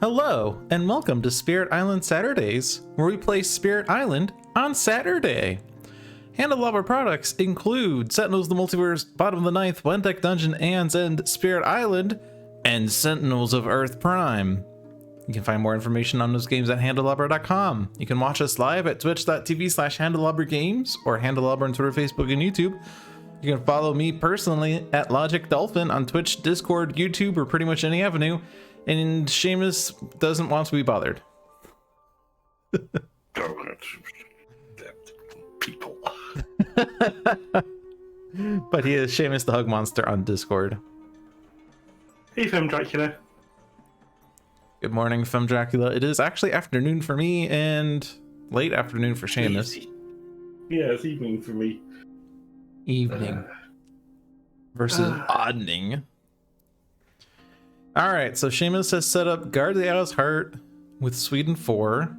Hello, and welcome to Spirit Island Saturdays, where we play Spirit Island on Saturday. Handelabra products include Sentinels of the Multiverse, Bottom of the Ninth, One Deck Dungeon, Ands End, Spirit Island, and Sentinels of Earth Prime. You can find more information on those games at handelabra.com. You can watch us live at twitch.tv/handelabragames or Handelabra on Twitter, Facebook, and YouTube. You can follow me personally at Logic Dolphin on Twitch, Discord, YouTube, or pretty much any avenue. And Seamus doesn't want to be bothered. People. But he is Seamus the Hug Monster on Discord. Hey, Fem Dracula. Good morning, Fem Dracula. It is actually afternoon for me and late afternoon for Seamus. Yeah, it's evening for me. Evening versus oddning. All right, so Seamus has set up Guard the Owl's Heart with Sweden 4,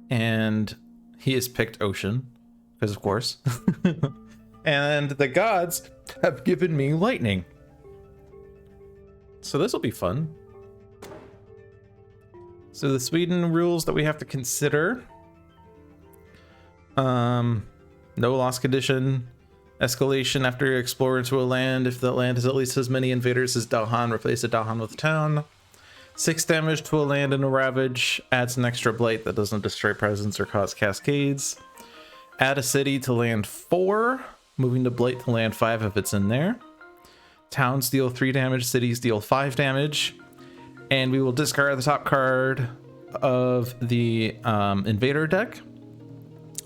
and he has picked Ocean, because of course. And the gods have given me Lightning. So this will be fun. So the Sweden rules that we have to consider. No loss condition. Escalation after you explore into a land. If the land has at least as many invaders as Dalhan, replace a Dalhan with a town. 6 damage to a land in a Ravage. Adds an extra blight that doesn't destroy presence or cause cascades. Add a city to land 4. Moving the blight to land 5 if it's in there. Towns deal 3 damage. Cities deal 5 damage. And we will discard the top card of the invader deck,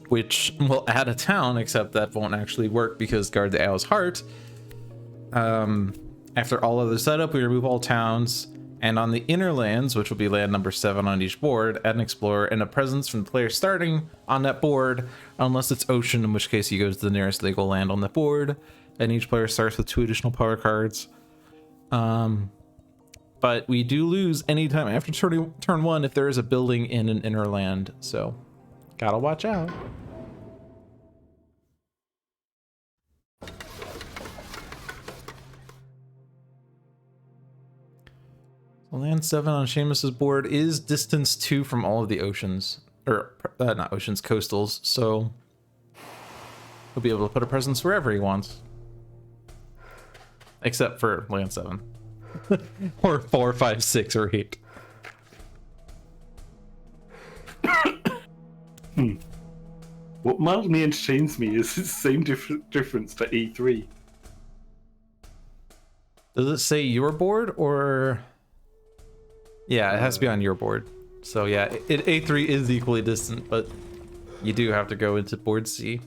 which will add a town, except that won't actually work because Guard the Owl's Heart. After all other setup, we remove all towns, and on the inner lands, which will be land number 7 on each board, add an explorer and a presence from the player starting on that board, unless it's Ocean, in which case he goes to the nearest legal land on the board, and each player starts with 2 additional power cards. But we do lose anytime after turn 1 if there is a building in an inner land, so gotta watch out. Land 7 on Seamus's board is distance 2 from all of the oceans, or not oceans, coastals, so he'll be able to put a presence wherever he wants. Except for land 7. Or 4, 5, 6, or 8. What mildly entertains me is the same difference to A3. Does it say your board or? Yeah, it has to be on your board. So yeah, A3 is equally distant, but you do have to go into board C.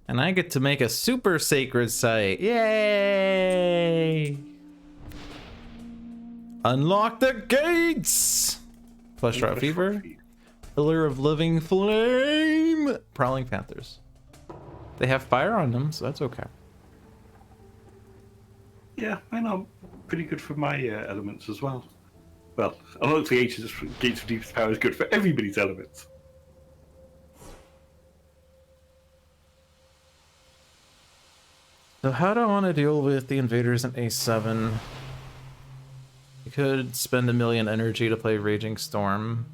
And I get to make a super sacred site. Yay! Unlock the gates! Flesh Drought Fever. Pillar of Living Flame. Prowling Panthers. They have fire on them, so that's okay. Yeah, I know. Pretty good for my elements as well. Well, Unlock the Gates of Deepest Power is good for everybody's elements. So how do I want to deal with the invaders in A7? You could spend 1,000,000 energy to play Raging Storm.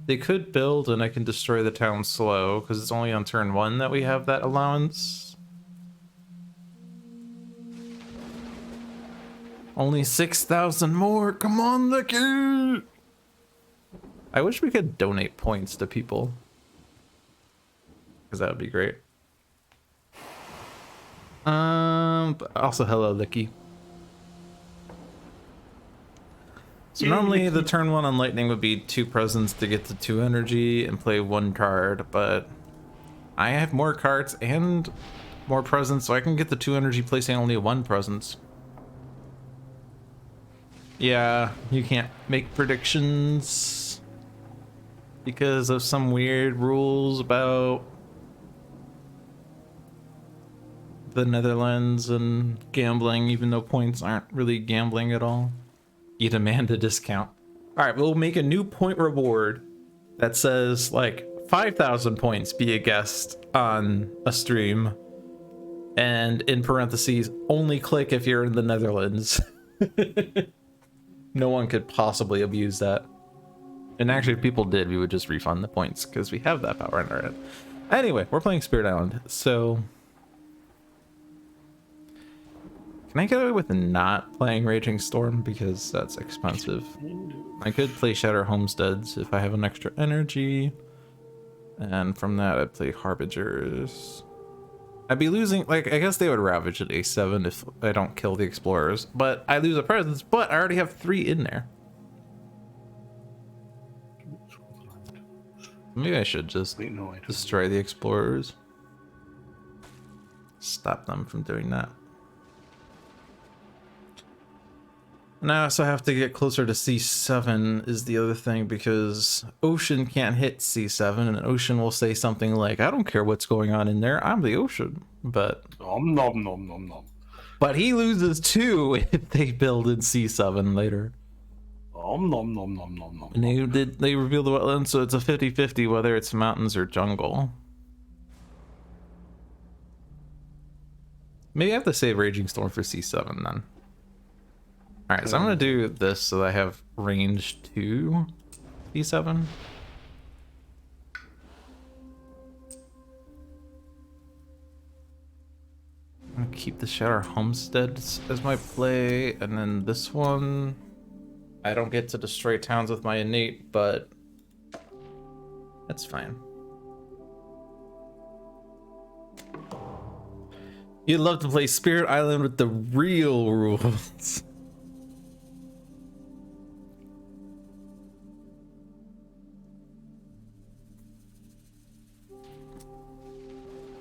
They could build and I can destroy the town slow, because it's only on turn 1 that we have that allowance. Only 6,000 more! Come on, Licky! I wish we could donate points to people, because that would be great. But also hello, Licky. So normally the turn 1 on Lightning would be 2 presents to get to 2 energy and play 1 card, but I have more cards and more presents, so I can get the 2 energy placing only 1 presence. Yeah, you can't make predictions because of some weird rules about the Netherlands and gambling, even though points aren't really gambling at all. You demand a discount. All right, we'll make a new point reward that says like 5,000 points, be a guest on a stream, and in parentheses, only click if you're in the Netherlands. No one could possibly abuse that. And actually, if people did, we would just refund the points because we have that power in our head. Anyway, we're playing Spirit Island, so can I get away with not playing Raging Storm because that's expensive? I could play Shatter Homesteads if I have an extra energy, and from that I'd play Harbingers. I'd be losing, like, I guess they would Ravage at A7 if I don't kill the Explorers, but I lose a presence, but I already have 3 in there. Maybe I should just destroy the Explorers. Stop them from doing that. And I also have to get closer to C7 is the other thing, because Ocean can't hit C7, and Ocean will say something like, I don't care what's going on in there, I'm the Ocean. But nom nom nom nom. But he loses 2 if they build in C7 later. Nom nom nom nom nom nom. And they reveal the wetlands, so it's a 50-50 whether it's mountains or jungle. Maybe I have to save Raging Storm for C7 then. Alright, so I'm gonna do this so that I have range 2 C7. I'm gonna keep the Shatter Homestead as my play, and then this one I don't get to destroy towns with my innate, but that's fine. You'd love to play Spirit Island with the real rules.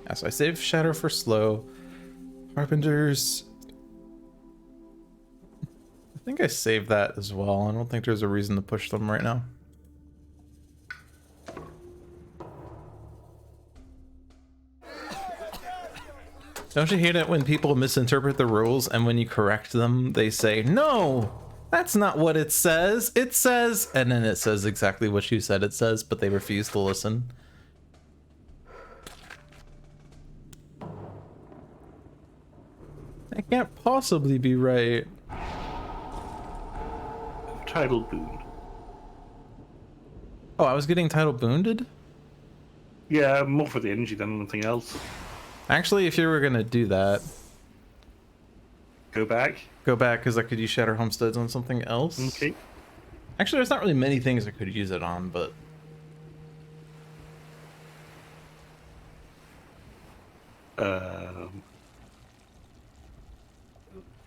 Yeah, so I saved Shatter for slow. Harbingers. I think I saved that as well. I don't think there's a reason to push them right now. Don't you hate it when people misinterpret the rules and when you correct them, they say, no, that's not what it says. It says, and then it says exactly what you said it says, but they refuse to listen. That can't possibly be right. Tidal boon. Oh, I was getting tidal boonded? Yeah, more for the energy than anything else. Actually, if you were gonna do that, go back, because I could use Shatter Homesteads on something else. Okay. Actually, there's not really many things I could use it on, but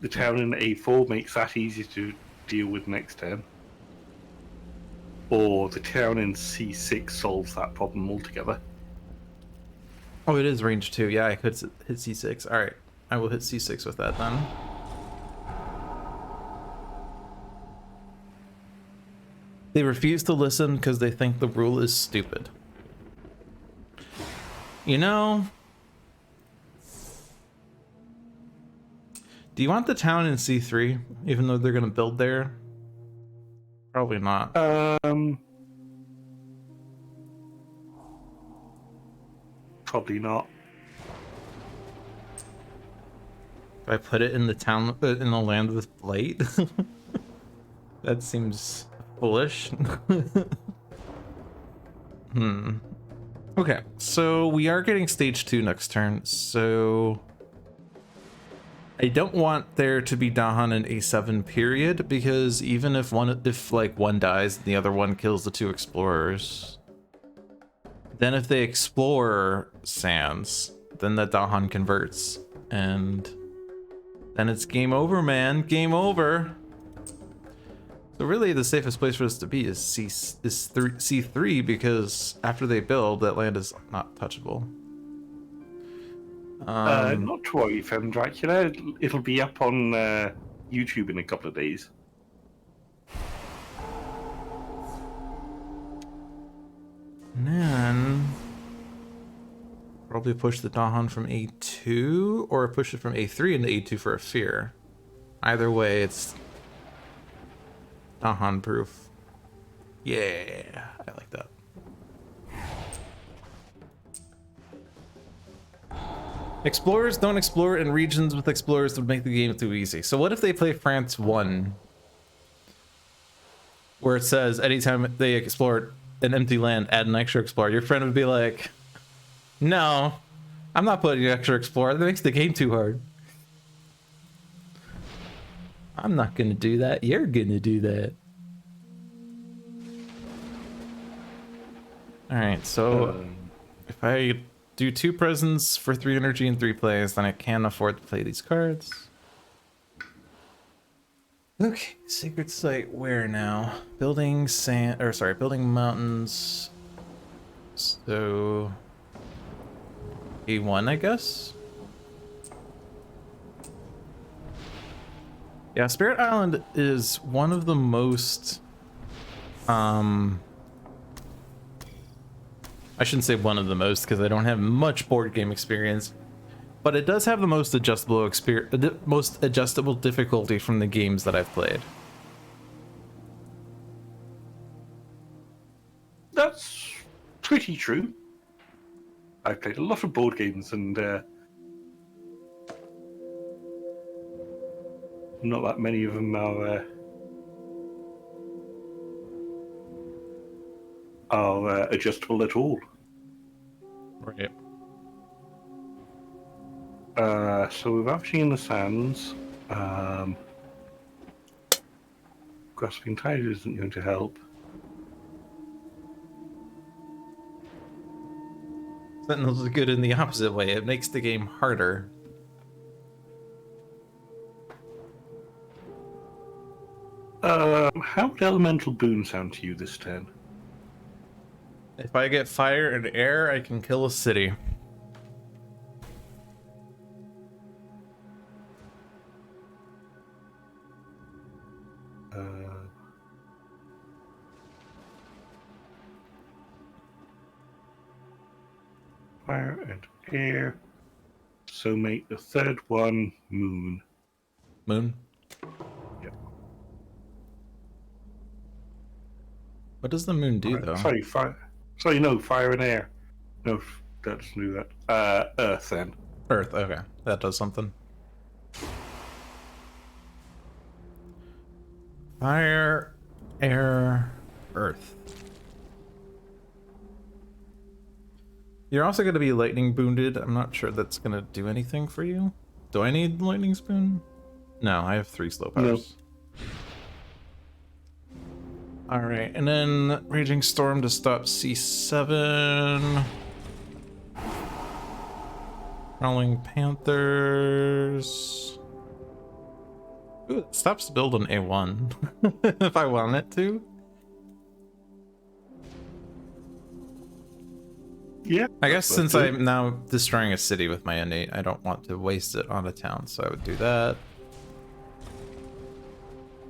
the town in A4 makes that easy to deal with next turn. Or the town in C6 solves that problem altogether. oh, it is range 2. Yeah, I could hit C6. All right, I will hit C6 with that then. They refuse to listen because they think the rule is stupid. You know, do you want the town in C3, even though they're gonna build there? Probably not. Probably not. If I put it in the town, in the land with blight, that seems foolish. Okay, so we are getting stage 2 next turn, so I don't want there to be Dahan in A7 period, because even if one dies and the other one kills the 2 explorers, then if they explore Sands, then the Dahan converts, and then it's game over, man. Game over. So really, the safest place for us to be is C3, because after they build, that land is not touchable. Not to worry, Fem Dracula. It'll be up on YouTube in a couple of days. And then probably push the Dahan from A2, or push it from A3 into A2 for a fear. Either way, it's Dahan proof. Yeah, I like that. Explorers don't explore in regions with explorers would make the game too easy. So what if they play France 1? Where it says anytime they explore an empty land, add an extra explorer. Your friend would be like, no, I'm not putting an extra explorer. That makes the game too hard. I'm not going to do that. You're going to do that. All right, so if I do 2 presents for 3 energy and 3 plays, then I can afford to play these cards. Okay, secret site where now? Building sand, or sorry, building mountains. So A1, I guess. Yeah, Spirit Island is one of the most I shouldn't say one of the most because I don't have much board game experience, but it does have the most adjustable difficulty from the games that I've played. That's pretty true. I've played a lot of board games and not that many of them are adjustable at all. Right. So with Vanishing in the Sands, Grasping Tide isn't going to help. Sentinels is good in the opposite way. It makes the game harder. How would Elemental Boon sound to you this turn? If I get fire and air, I can kill a city. Fire and air. So make the third one moon. Moon? Yep. What does the moon do, though? Sorry, fire. Sorry, no, fire and air. No, that doesn't do that. Earth then. Earth, okay. That does something. Fire, air, earth. You're also going to be lightning boonded. I'm not sure that's going to do anything for you. Do I need lightning spoon? No, I have 3 slow powers. All right, and then Raging Storm to stop C7. Prowling Panthers. Ooh, it stops building A1 if I want it to. Yeah. I guess since I'm now destroying a city with my innate, I don't want to waste it on a town, so I would do that.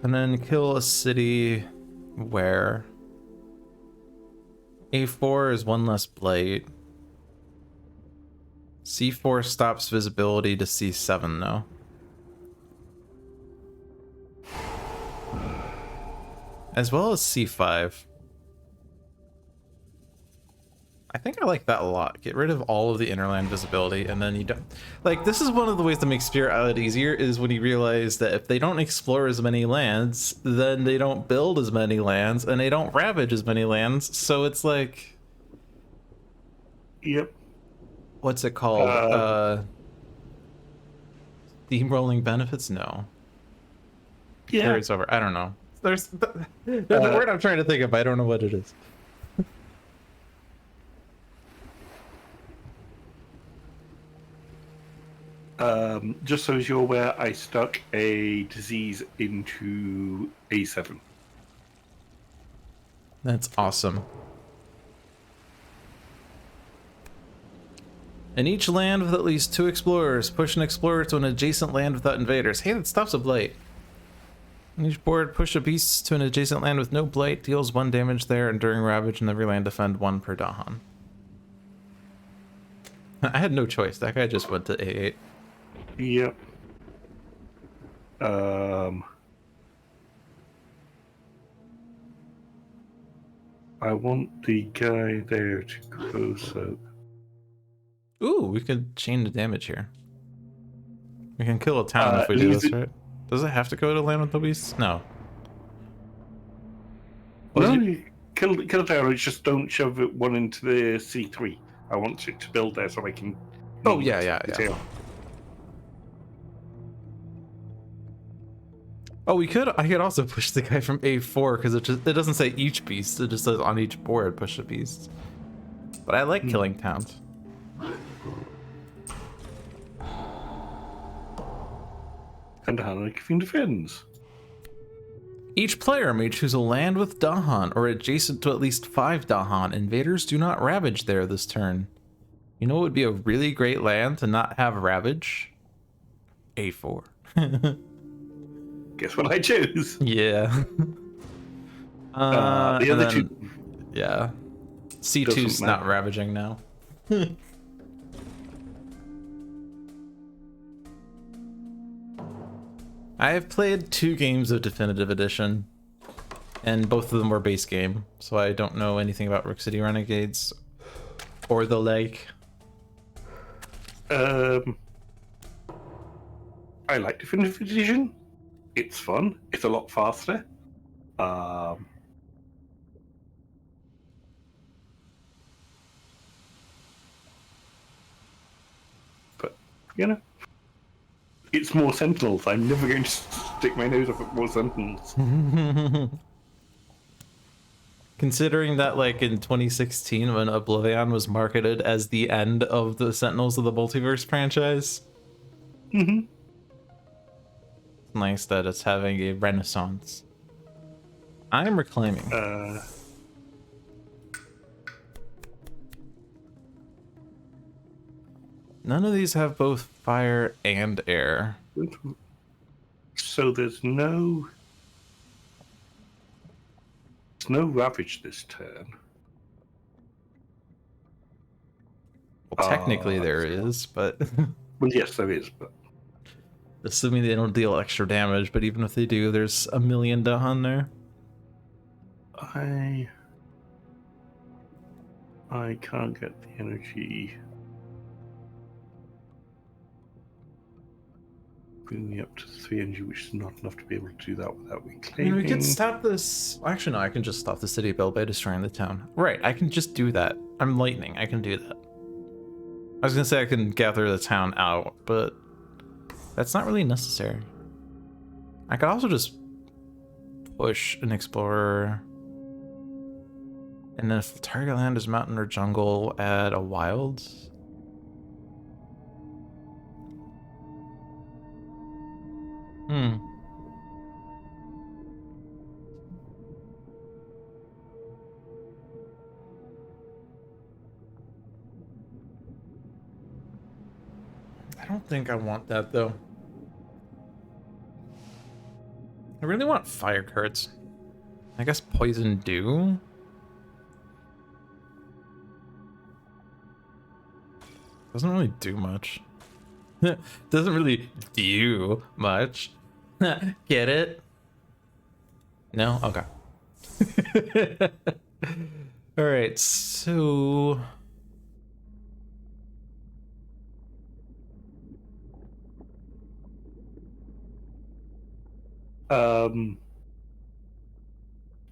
And then kill a city where A4 is 1 less blight. C4 stops visibility to C7 though. As well as C5. I think I like that a lot. Get rid of all of the innerland visibility, and then you don't... Like, this is one of the ways that makes Spirit Island easier, is when you realize that if they don't explore as many lands, then they don't build as many lands, and they don't ravage as many lands, so it's like... Yep. What's it called? Steamrolling benefits? No. Yeah. Carries over. I don't know. There's the word I'm trying to think of, I don't know what it is. Just so as you're aware, I stuck a disease into A7. That's awesome. In each land with at least 2 explorers, push an explorer to an adjacent land without invaders. Hey, that stops a blight. On each board, push a beast to an adjacent land with no blight, deals 1 damage there, and during ravage in every land defend 1 per Dahan. I had no choice. That guy just went to A8. Yep. I want the guy there to go so. Ooh, we could chain the damage here. We can kill a town if we do Leaves this, it. right? Does it have to go to land with the beasts? No. No, You... you kill the tower. Just don't shove one into the C3. I want it to build there so I can. Oh yeah, yeah, the yeah. tail. Oh, we could. I could also push the guy from A4 because it doesn't say each beast. It just says on each board push a beast. But I like killing towns. And how I can defends. Each player may choose a land with Dahan or adjacent to at least 5 Dahan. Invaders do not ravage there this turn. You know what would be a really great land to not have ravage? A4. Guess what I choose? Yeah. The other two. Yeah. C2's not ravaging now. I have played 2 games of Definitive Edition, and both of them were base game, so I don't know anything about Rook City Renegades or the like. I like Definitive Edition. It's fun. It's a lot faster. But you know, it's more Sentinels. I'm never going to stick my nose up at more Sentinels. Considering that, like, in 2016, when Oblivion was marketed as the end of the Sentinels of the Multiverse franchise, Mm-hmm. it's nice that it's having a renaissance. I am reclaiming. None of these have both fire and air. So there's no ravage this turn. Well, technically there is, but Well, yes, there is, but assuming they don't deal extra damage. But even if they do, there's a million Dahan there. I can't get the energy. Bring me up to 3 energy, which is not enough to be able to do that without reclaiming. We could stop this. Actually, no, I can just stop the city build by destroying the town. Right, I can just do that. I'm lightning. I can do that. I was gonna say I can gather the town out, but that's not really necessary. I could also just push an explorer. And then if the target land is mountain or jungle, add a wild. I don't think I want that, though. I really want fire cards. I guess poison dew? Doesn't really do much. Doesn't really do much. Get it? No? Okay. Alright, so...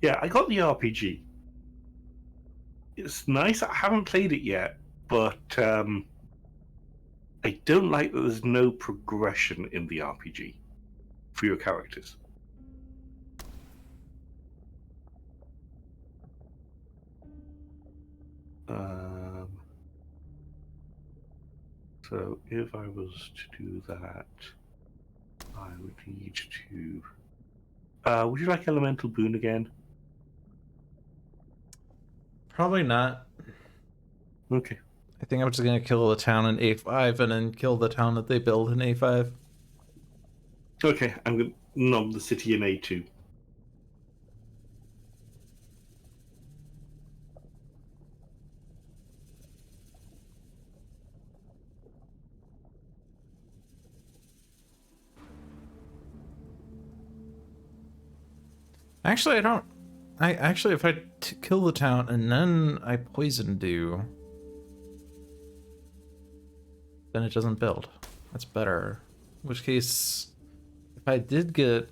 Yeah, I got the RPG. It's nice. I haven't played it yet, but I don't like that there's no progression in the RPG for your characters. So if I was to do that, I would need to... would you like Elemental Boon again? Probably not. Okay. I think I'm just gonna kill the town in A5 and then kill the town that they build in A5. Okay, I'm going to knob the city in A2. Actually, I don't I actually, if I kill the town and then I poison dew, then it doesn't build. That's better. In which case, if I did get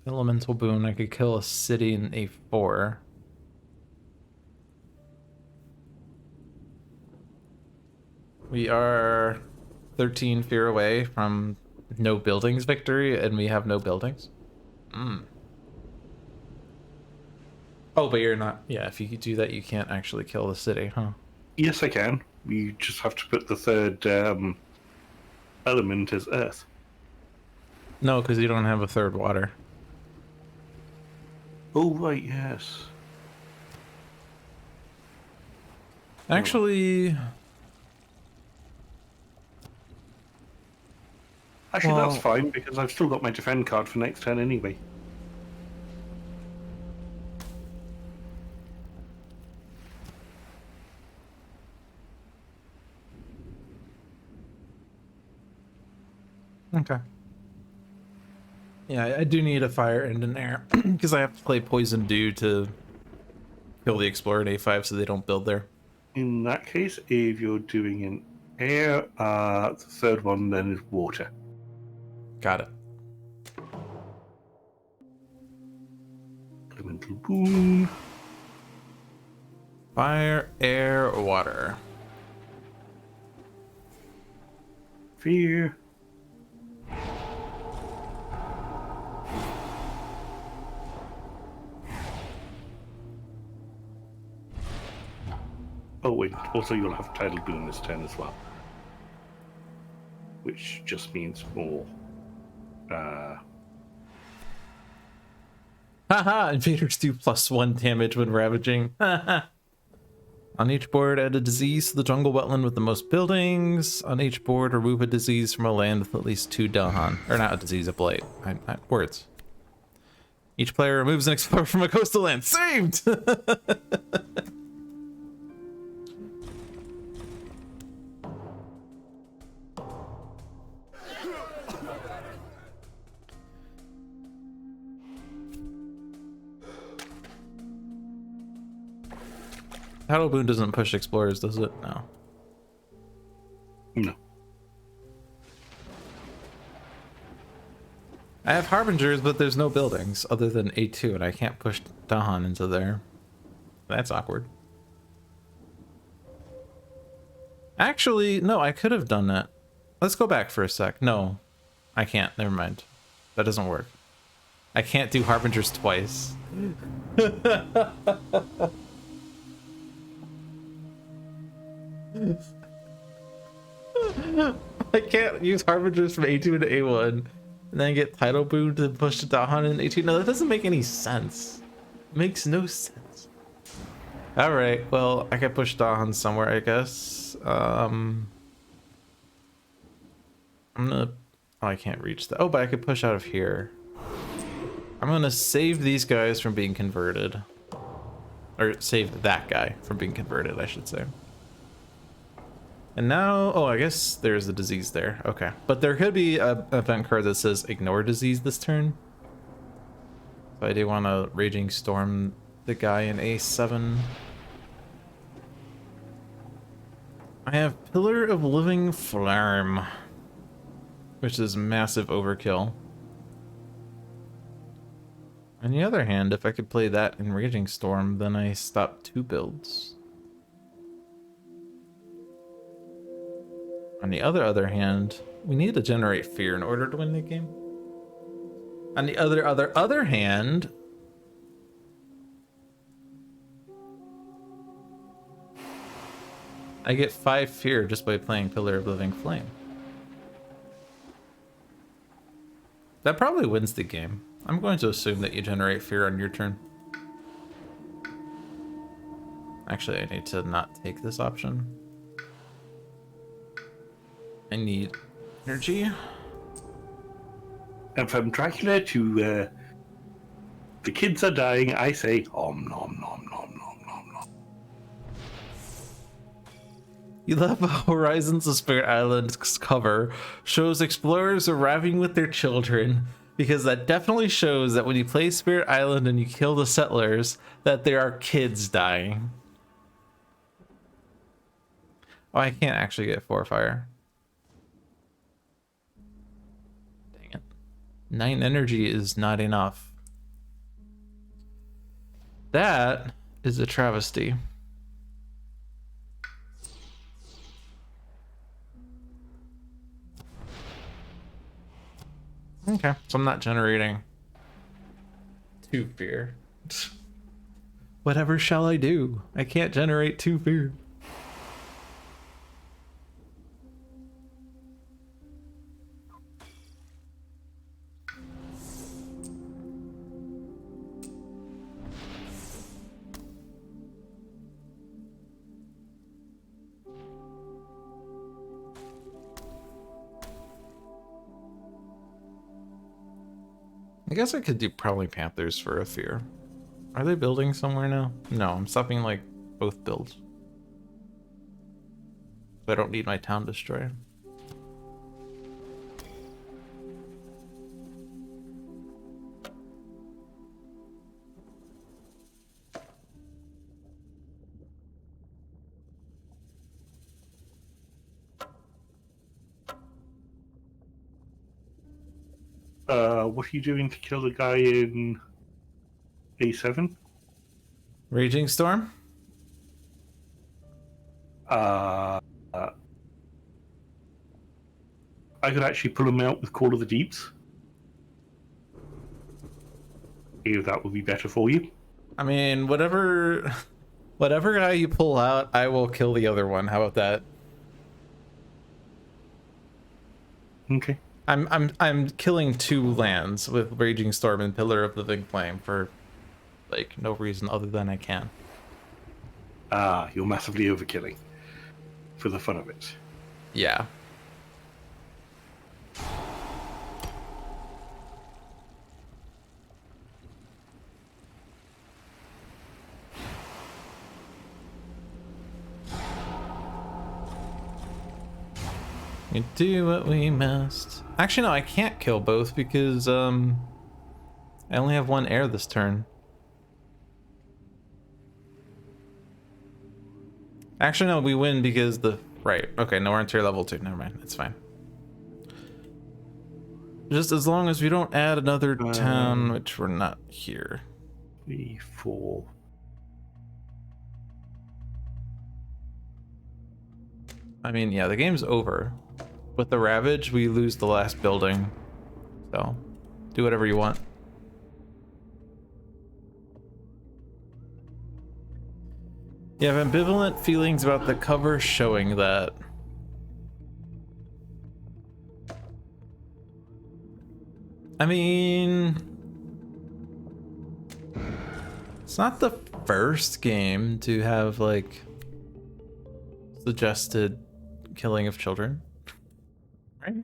elemental boon, I could kill a city in A4. We are 13 fear away from no buildings victory, and we have no buildings. Oh, but you're not. Yeah, if you do that, you can't actually kill the city, huh? Yes, I can. You just have to put the third element as earth. No, because you don't have a third water. Oh, right, yes. Actually, That's fine, because I've still got my defend card for next turn anyway. okay. Yeah, I do need a fire and an air because I have to play Poison Dew to kill the Explorer in A5 so they don't build there. In that case, if you're doing an air, the third one then is water. Got it. Elemental boon. Fire, air, water. Fear. Oh wait, also you'll have tidal boon this turn as well. Which just means more. Haha, invaders do +1 damage when ravaging. On each board, add a disease to the jungle wetland with the most buildings. On each board, remove a disease from a land with at least 2 Dahan. Or not a disease, a blight. Words. Each player removes an explorer from a coastal land. Saved! Paddle Boon doesn't push explorers, does it? No. No. I have Harbingers, but there's no buildings other than A2, and I can't push Dahan into there. That's awkward. Actually, no, I could have done that. Let's go back for a sec. No, I can't. Never mind. That doesn't work. I can't do Harbingers twice. I can't use Harbingers from A2 into A1 and then get Tidal Boon to push to Dahan in A2. No, that doesn't make any sense. It makes no sense. Alright, well, I could push Dahan somewhere, I guess. I'm gonna... Oh, I can't reach that. Oh, but I could push out of here. I'm gonna save these guys from being converted. Or save that guy from being converted, I should say. And now, oh, I guess there's a disease there. Okay, but there could be an event card that says ignore disease this turn. So I do want to Raging Storm the guy in A7. I have Pillar of Living Flame, which is massive overkill. On the other hand, if I could play that in Raging Storm, then I stop 2 builds. On the other hand, we need to generate fear in order to win the game. On the other hand, I get 5 fear just by playing Pillar of Living Flame. That probably wins the game. I'm going to assume that you generate fear on your turn. Actually, I need to not take this option. I need energy. And from Dracula to the kids are dying, I say om nom nom nom nom nom nom. Eleva Horizons of Spirit Island's cover shows explorers arriving with their children. Because that definitely shows that when you play Spirit Island and you kill the settlers, that there are kids dying. Oh, I can't actually get 4 fire. Dang it. 9 energy is not enough. That is a travesty. Okay, so I'm not generating 2 fear. Whatever shall I do? I can't generate 2 fear. I guess I could do probably Panthers for a fear. Are they building somewhere now? No, I'm stopping like both builds. I don't need my town destroyed. What are you doing to kill the guy in A7? Raging Storm? I could actually pull him out with Call of the Deeps. If that would be better for you. I mean, whatever guy you pull out, I will kill the other one. How about that? Okay. I'm killing 2 lands with Raging Storm and Pillar of Living Flame for like no reason other than I can. You're massively overkilling for the fun of it. Yeah. We do what we must. Actually, no, I can't kill both because I only have 1 air this turn. Actually, no, we win because the right. Okay, no, we're in tier level 2. Never mind, it's fine. Just as long as we don't add another town, which we're not here. 3, 4. I mean, yeah, the game's over. With the Ravage, we lose the last building. So, do whatever you want. You have ambivalent feelings about the cover showing that. I mean, it's not the first game to have, like, suggested killing of children, right?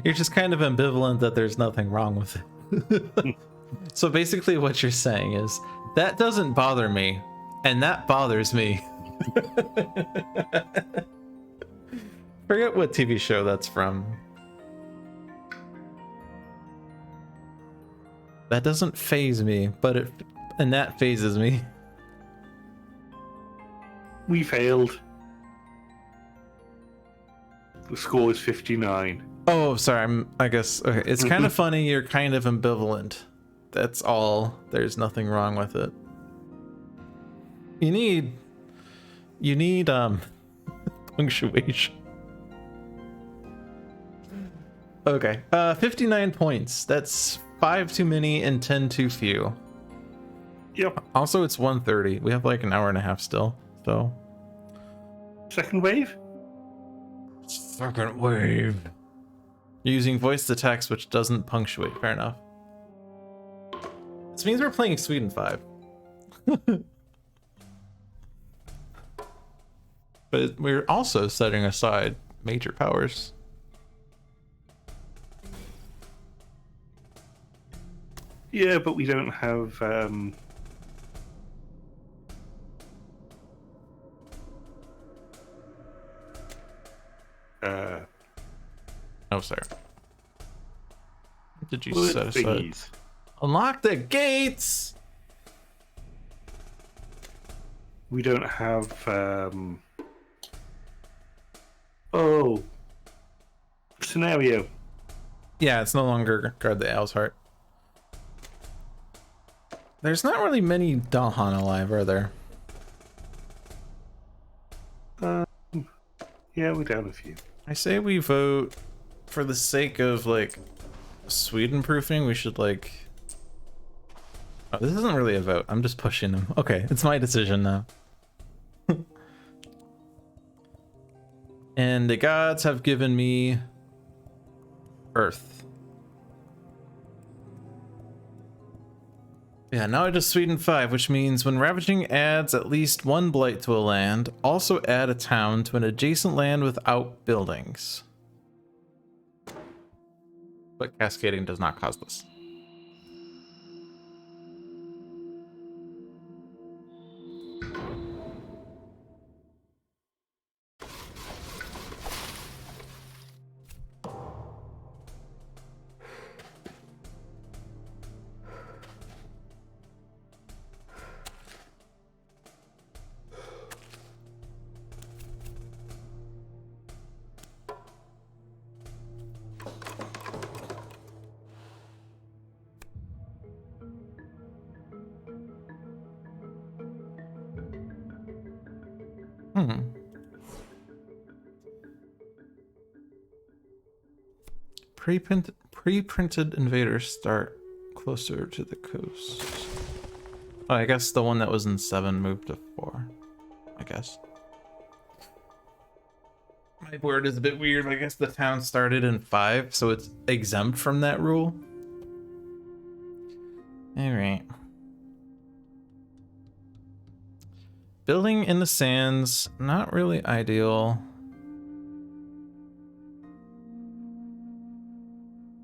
You're just kind of ambivalent that there's nothing wrong with it. So basically what you're saying is, that doesn't bother me, and that bothers me. Forget what TV show that's from. That doesn't faze me, and that phases me. We failed. The score is 59. Oh, sorry. I guess okay. It's kind of funny. You're kind of ambivalent. That's all. There's nothing wrong with it. You need punctuation. Okay. 59 points. That's 5 too many and 10 too few. Yep. Also, it's 1:30. We have like an hour and a half still. So. Second wave? Second wave. You're using voice to text, which doesn't punctuate. Fair enough. This means we're playing Sweden 5. But we're also setting aside major powers. Yeah, but we don't have. Oh, sorry. What did you Bullet set aside? thingies. Unlock the gates! We don't have. Oh. Scenario. Yeah, it's no longer guard the Owl's Heart. There's not really many Dahan alive, are there? Yeah, we're down a few. I say we vote for the sake of, like, Sweden proofing. We should, like... Oh, this isn't really a vote. I'm just pushing them. Okay, it's my decision now. And the gods have given me Earth. Yeah, now I just Sweden 5, which means when ravaging adds at least one blight to a land, also add a town to an adjacent land without buildings. But cascading does not cause this. Pre-printed invaders start closer to the coast. Oh, I guess the one that was in 7 moved to 4. I guess. My word is a bit weird. I guess the town started in 5, so it's exempt from that rule. Alright. Building in the sands, not really ideal.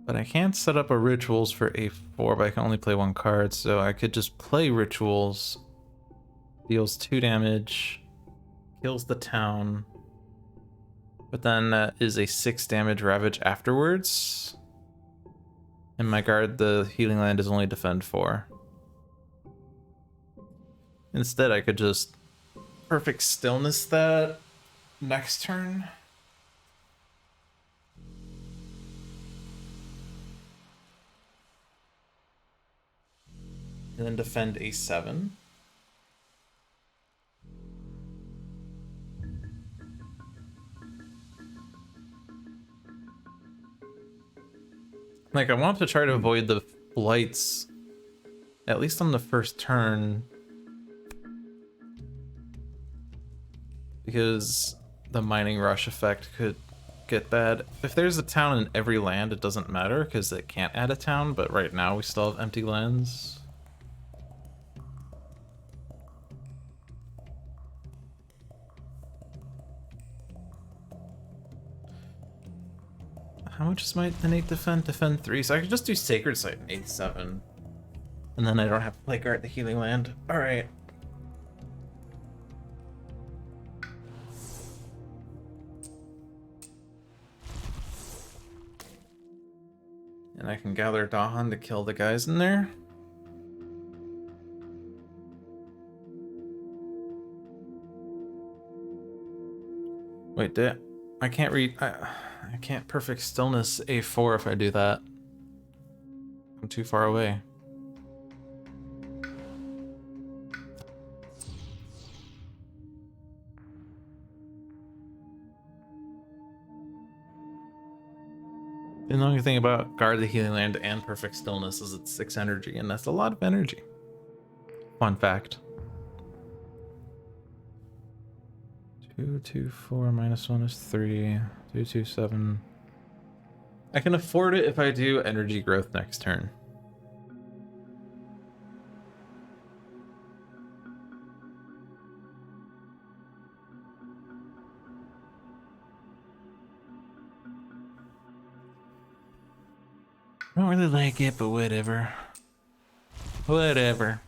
But I can't set up a rituals for A4, but I can only play 1 card, so I could just play rituals. Deals 2 damage, kills the town, but then that is a 6 damage ravage afterwards. And my guard, the healing land, is only defend 4. Instead, I could just perfect stillness that next turn. And then defend A7. Like, I want to try to avoid the blights, at least on the first turn, because the mining rush effect could get bad. If there's a town in every land, it doesn't matter, because it can't add a town, but right now we still have empty lands. How much is my innate defend? Defend 3, so I could just do Sacred Site in 8-7. And then I don't have to play guard the healing land. Alright. And I can gather Dahan to kill the guys in there. Wait, I can't read. I can't perfect stillness A4 if I do that. I'm too far away. The only thing about guard the healing land and perfect stillness is it's 6 energy, and that's a lot of energy. Fun fact. 2, 2, 4, -1 is 3. 2, 2, 7. I can afford it if I do energy growth next turn. I don't really like it, but whatever. Whatever.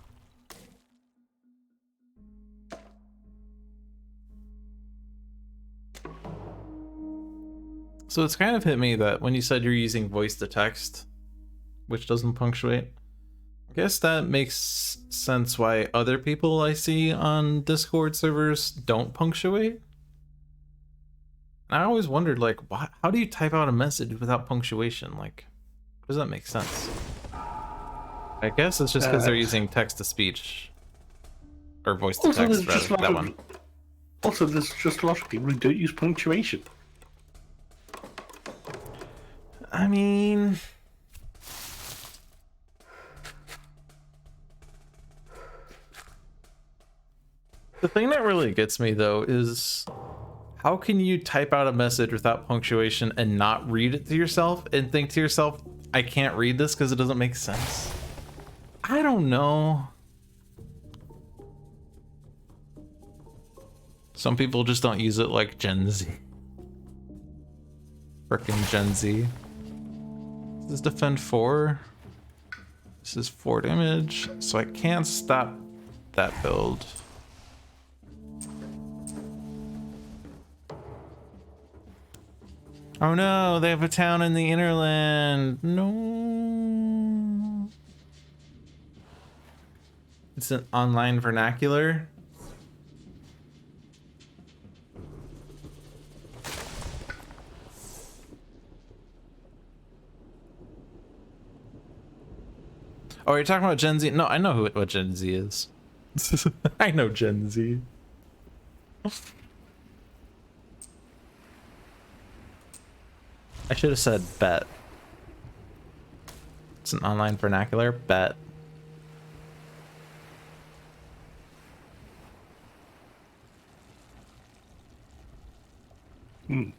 So it's kind of hit me that when you said you're using voice to text, which doesn't punctuate, I guess that makes sense why other people I see on Discord servers don't punctuate. I always wondered, like, how do you type out a message without punctuation? Like, does that make sense? I guess it's just because they're using text to speech or voice to text, rather. That one. Also, there's just a lot of people who don't use punctuation. I mean, the thing that really gets me though is how can you type out a message without punctuation and not read it to yourself and think to yourself, I can't read this because it doesn't make sense? I don't know. Some people just don't use it like Gen Z. Frickin' Gen Z. This is defend 4. This is 4 damage, so I can't stop that build. Oh no, they have a town in the Innerland. No. It's an online vernacular. Oh, you're talking about Gen Z? No, I know what Gen Z is. I know Gen Z. I should have said bet. It's an online vernacular. Bet. Hmm.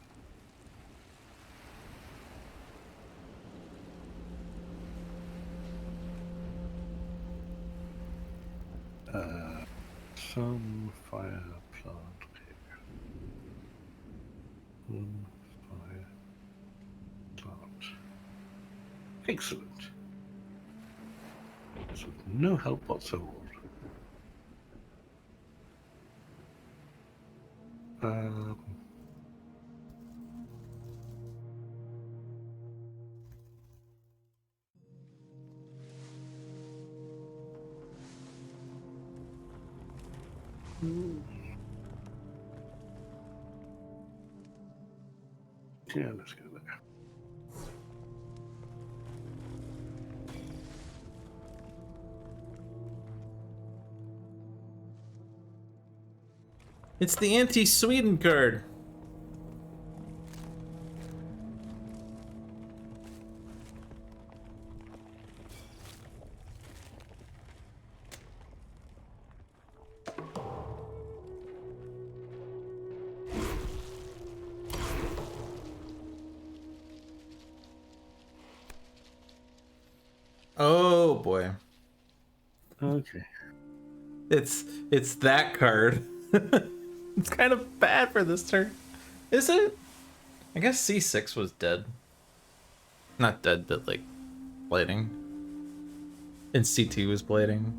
Some fire plant here. One fire plant. Excellent. So no help whatsoever. Yeah, let's go there. It's the anti-Sweden card. Oh boy. Okay. It's that card. It's kind of bad for this turn. Is it? I guess C6 was dead. Not dead, but like blading. And C2 was blading.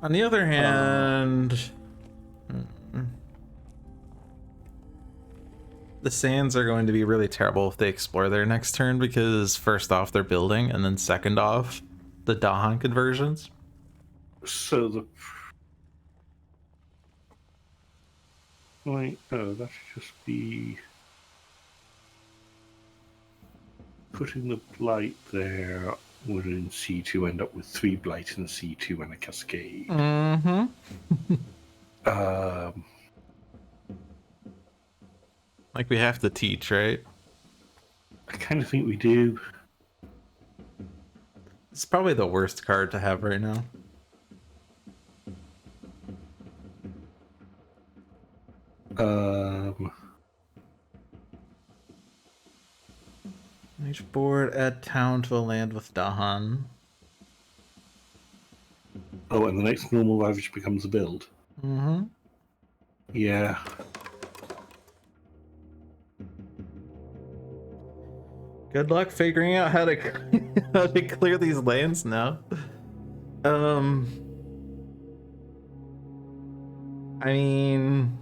On the other hand, the sands are going to be really terrible if they explore their next turn because first off they're building and then second off the Dahan conversions. So the right, oh, that should just be putting the blight there would in C2 end up with 3 blight in C2 and a cascade. Mm-hmm. Like we have to teach, right? I kind of think we do. It's probably the worst card to have right now. Each board, add town to a land with Dahan. Oh, and the next normal ravage becomes a build. Mm-hmm. Yeah. Good luck figuring out how to how to clear these lands now. I mean,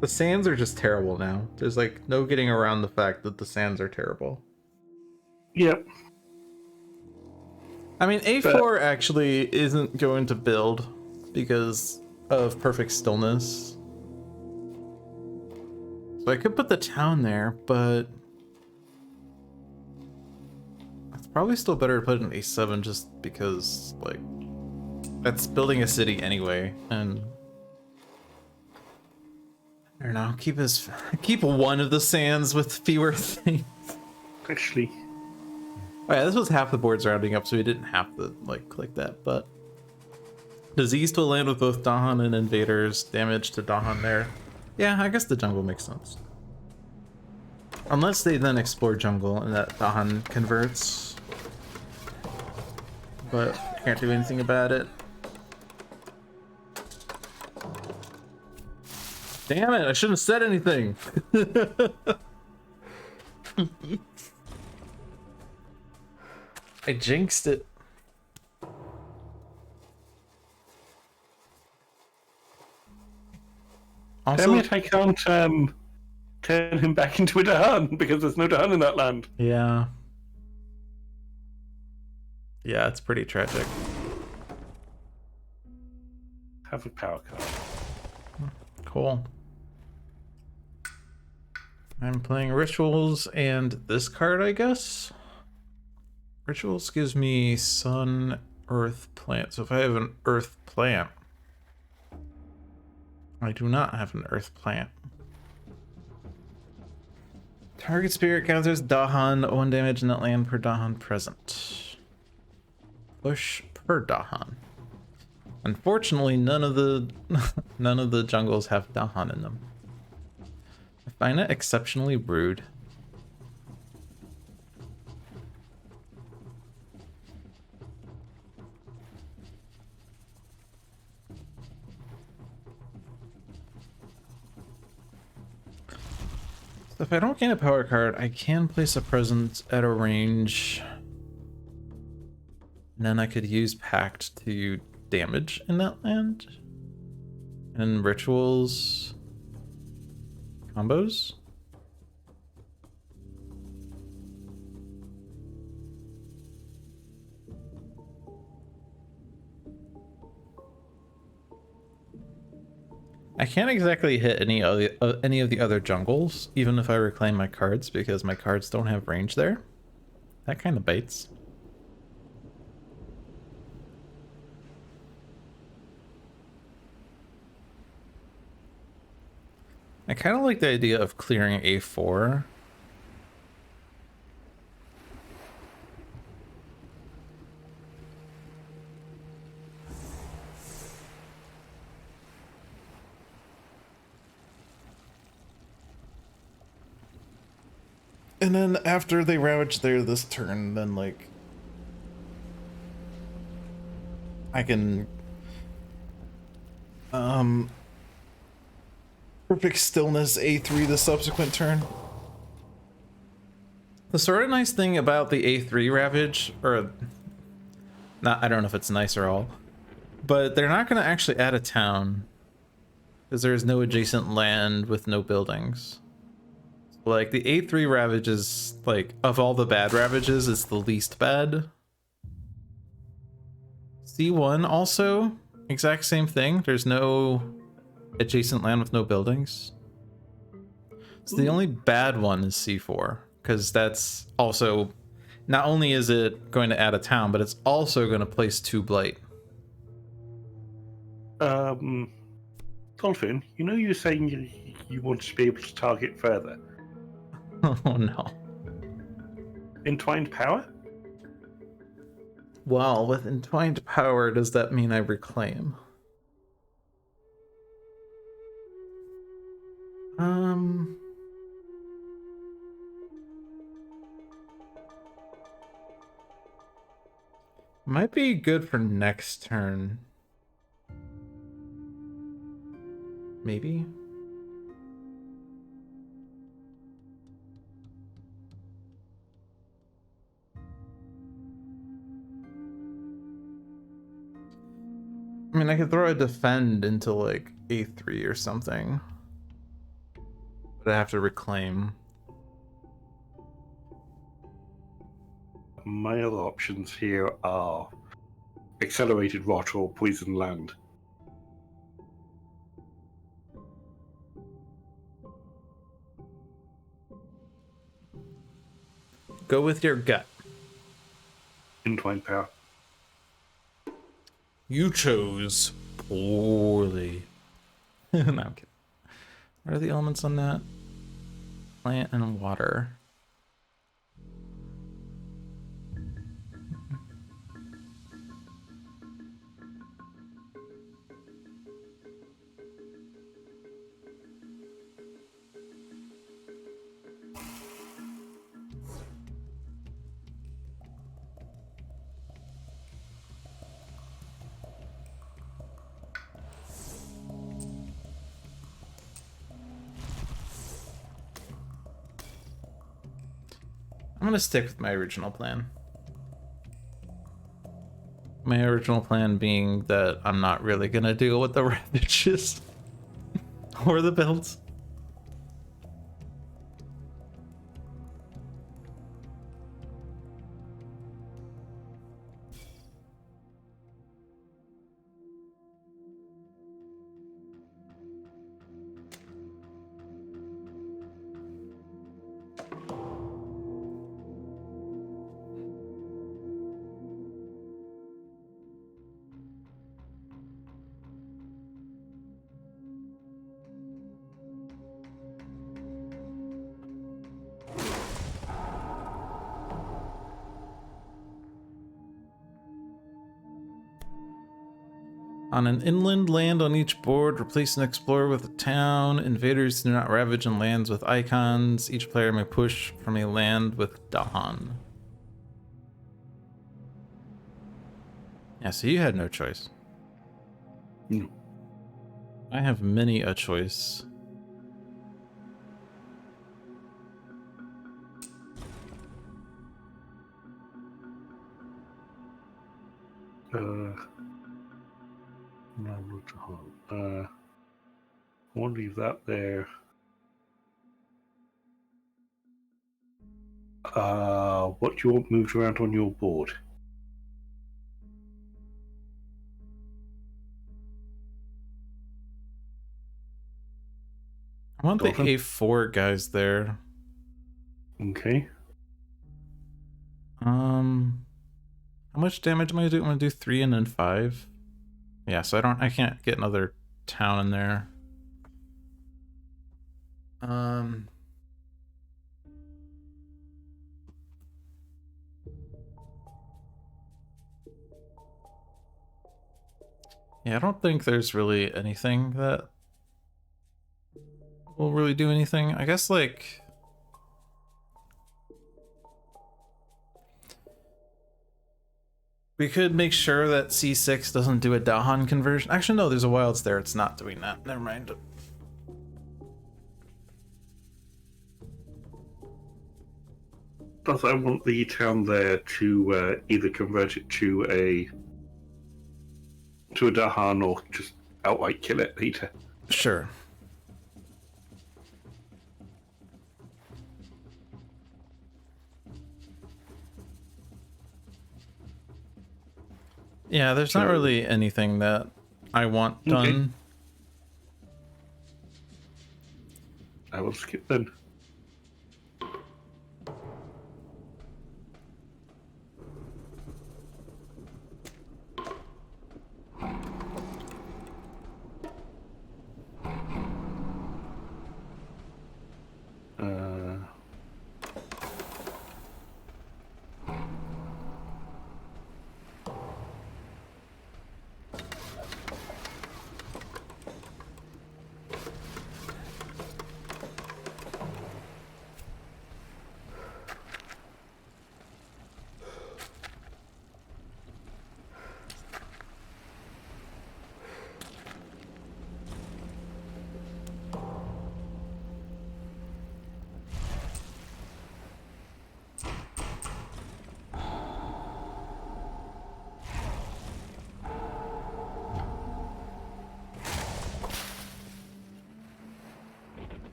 the sands are just terrible now. There's like no getting around the fact that the sands are terrible. Yep. I mean, A4 actually isn't going to build because of perfect stillness. So I could put the town there, but it's probably still better to put an A7 just because, like, that's building a city anyway, and I don't know, keep one of the sands with fewer things. Actually. Oh yeah, this was half the boards rounding up, so we didn't have to like click that, but disease to a land with both Dahan and invaders, damage to Dahan there. Yeah, I guess the jungle makes sense. Unless they then explore jungle and that Dahan converts. But can't do anything about it. Damn it, I shouldn't have said anything. I jinxed it. Also, Damn it, I can't turn him back into a Dahan because there's no Dahan in that land. yeah. Yeah, it's pretty tragic. Have a power card. Cool. I'm playing rituals and this card, I guess. Rituals gives me sun, earth, plant. So if I have an earth plant, I do not have an earth plant. Target spirit gathers Dahan, 1 damage in that land per Dahan present. Push per Dahan. Unfortunately, none of the jungles have Dahan in them. I find it exceptionally rude. So if I don't gain a power card, I can place a presence at a range. And then I could use Pact to damage in that land. And rituals combos. I can't exactly hit any of the other jungles, even if I reclaim my cards, because my cards don't have range there. That kind of bites. I kind of like the idea of clearing A4. And then after they ravage there this turn, then like I can perfect stillness A3 the subsequent turn. The sort of nice thing about the A3 ravage, or not, I don't know if it's nice or all, but they're not going to actually add a town because there's no adjacent land with no buildings. Like the A3 ravage is like, of all the bad ravages, it's the least bad. C1 also, exact same thing. There's no adjacent land with no buildings. So the only bad one is C4, because that's also, not only is it going to add a town, but it's also going to place 2 blight. Dolphin, you know you were saying you want to be able to target further. Oh no. Entwined power? Well, with entwined power, does that mean I reclaim? Might be good for next turn. Maybe. I mean, I could throw a defend into like A3 or something. But I have to reclaim. My other options here are accelerated rot or poison land. Go with your gut. Entwined power. You chose poorly. No, I'm kidding. What are the elements on that? Plant and water. I'm gonna stick with my original plan. My original plan being that I'm not really gonna deal with the ravages or the builds. On an inland land on each board, replace an explorer with a town. Invaders do not ravage in lands with icons. Each player may push from a land with Dahan. Yeah, so you had no choice. No. I have many a choice. I won't leave that there. What do you want moved around on your board? I want Dolphin? the A4 guys there. Okay. How much damage am I gonna do? I'm gonna do 3 and then 5. Yeah, so I can't get another town in there. Yeah, I don't think there's really anything that will really do anything. I guess, like... we could make sure that C6 doesn't do a Dahan conversion. Actually, no, there's a wilds there. It's not doing that. Never mind. Plus, I want the town there to either convert it to a Dahan or just outright kill it later. Sure. Yeah, there's not really anything that I want done. I will skip then.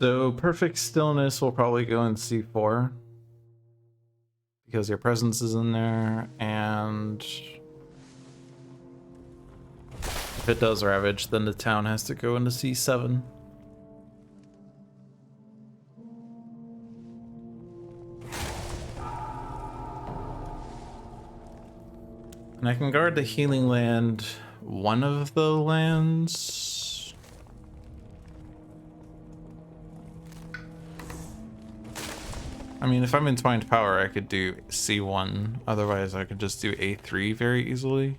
So perfect stillness will probably go in C4 because your presence is in there, and if it does ravage, then the town has to go into C7. And I can guard the healing land, one of the lands. I mean, if I'm in Entwined Power, I could do C1. Otherwise, I could just do A3 very easily.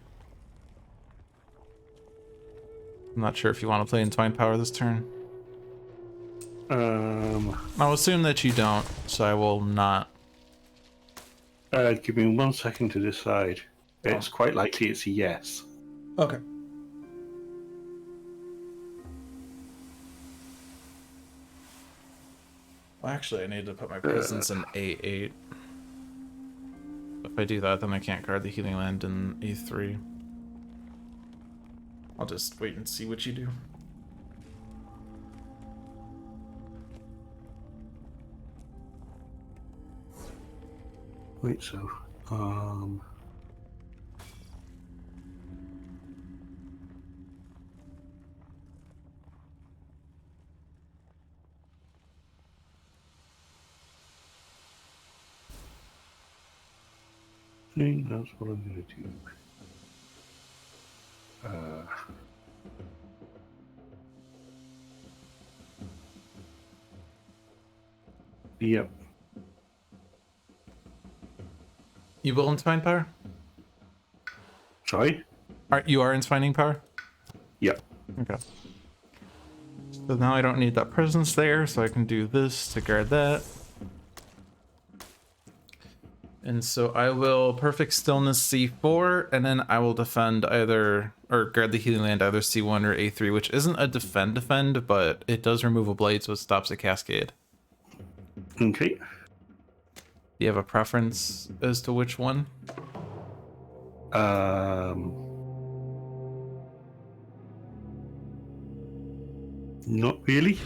I'm not sure if you want to play Entwined Power this turn. I'll assume that you don't, so I will not. Give me 1 second to decide. It's quite likely it's a yes. Okay. Well, actually, I need to put my presence in A8. If I do that, then I can't guard the healing land in A3. I'll just wait and see what you do. Wait, so, I think that's what I'm going to do. Yep. You will Entwined Power? Sorry? You are Entwining Power? Yep. Okay. So now I don't need that presence there, so I can do this to guard that. And so I will Perfect Stillness C4, and then I will defend either, or guard the healing land either C1 or A3, which isn't a defend, but it does remove a blade, so it stops a cascade. Okay. Do you have a preference as to which one? Not really.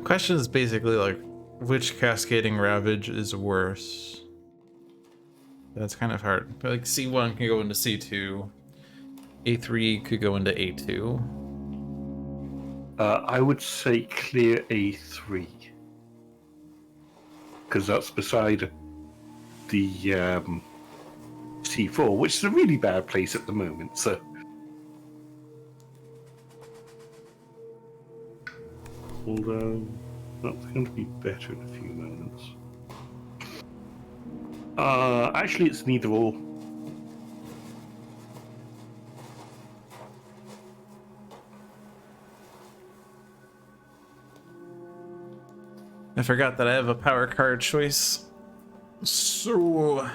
Question is basically like, which cascading ravage is worse? That's kind of hard. Like C1 can go into C2, A3 could go into A2. I would say clear A3. Because that's beside the C4, which is a really bad place at the moment, so... Although, that's going to be better in a few moments. Actually, it's neither or. I forgot that I have a power card choice. So...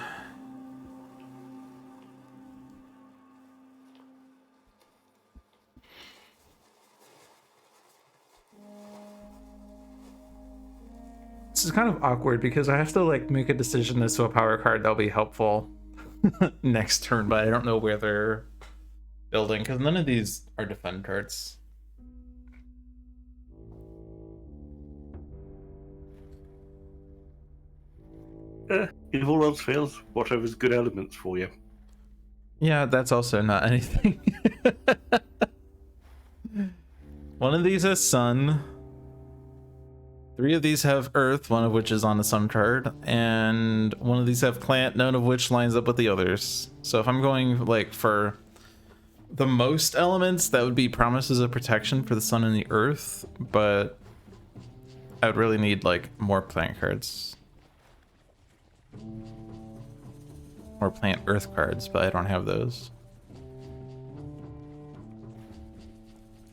This is kind of awkward because I have to like make a decision as to a power card that'll be helpful next turn, but I don't know where they're building because none of these are defend cards. If all else fails, whatever's good elements for you. Yeah, that's also not anything. One of these has sun. 3 of these have earth, one of which is on the sun card, and one of these have plant, none of which lines up with the others. So if I'm going like for the most elements, that would be promises of protection for the sun and the earth, but I would really need like more plant cards. Or plant earth cards, but I don't have those.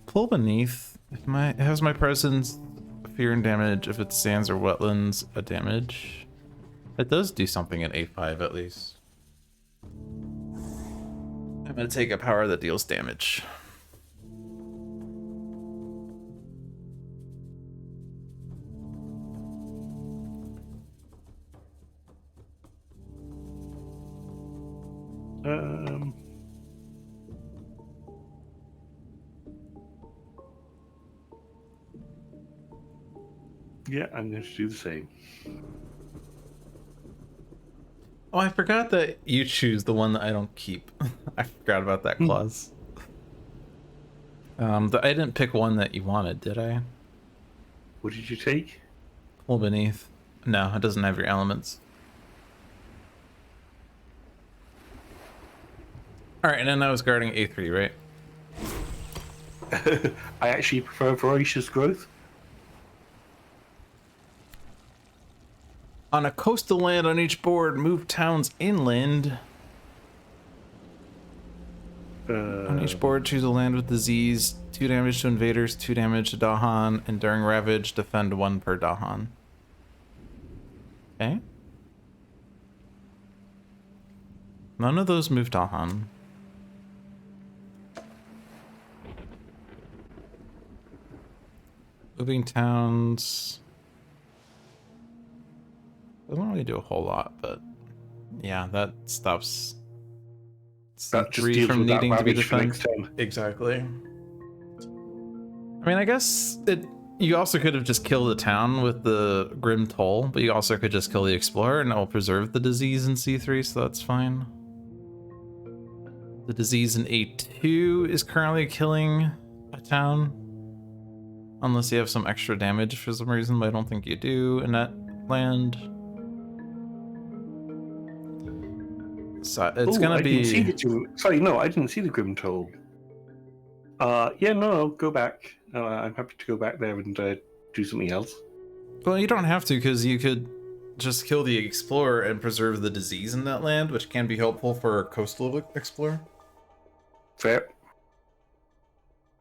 Pull beneath. If it has my presence, fear and damage. If it's sands or wetlands, a damage. It does do something at A5 at least. I'm gonna take a power that deals damage. Um, yeah, I'm going to do the same. Oh, I forgot that you choose the one that I don't keep. I forgot about that clause. I didn't pick one that you wanted, did I? What did you take? Pull beneath. No, it doesn't have your elements. All right, and then I was guarding A3, right? I actually prefer voracious growth. On a coastal land on each board, move towns inland. On each board, choose a land with disease. 2 damage to invaders, 2 damage to Dahan, and during Ravage, defend 1 per Dahan. Okay. None of those move Dahan. Moving towns doesn't really do a whole lot, but yeah, that stops That just C3 deals from with that needing to be ravage for next defended. turn. Exactly. I mean, I guess you also could have just killed the town with the Grim Toll, but you also could just kill the Explorer and it will preserve the disease in C3, so that's fine. The disease in A2 is currently killing a town. Unless you have some extra damage for some reason, but I don't think you do in that land. So it's gonna I didn't see be... the Sorry, no, I didn't see the Grim Toll. Yeah, no, go back. I'm happy to go back there and do something else. Well, you don't have to, because you could just kill the Explorer and preserve the disease in that land, which can be helpful for a coastal Explorer. Fair.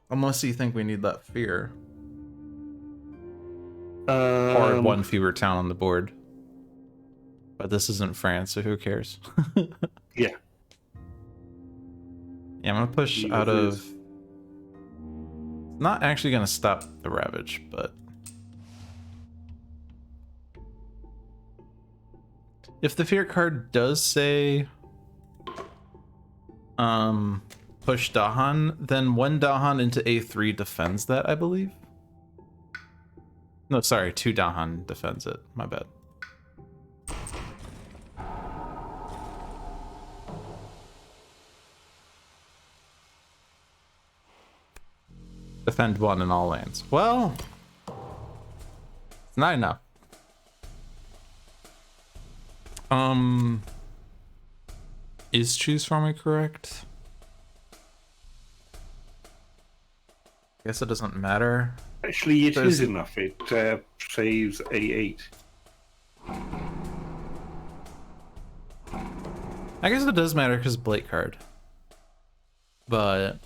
Unless you think we need that fear. Or 1 fewer town on the board. But this isn't France, so who cares? Yeah. Yeah, I'm gonna push out of... Not actually gonna stop the Ravage, but... If the fear card does say... push Dahan, then 1 Dahan into A3 defends that, I believe. No, sorry, 2 Dahan defends it. My bad. Defend 1 in all lanes. Well, it's not enough. Is choose for me correct? Guess it doesn't matter. Actually, it is enough. It saves A8. I guess it does matter because Blade card. But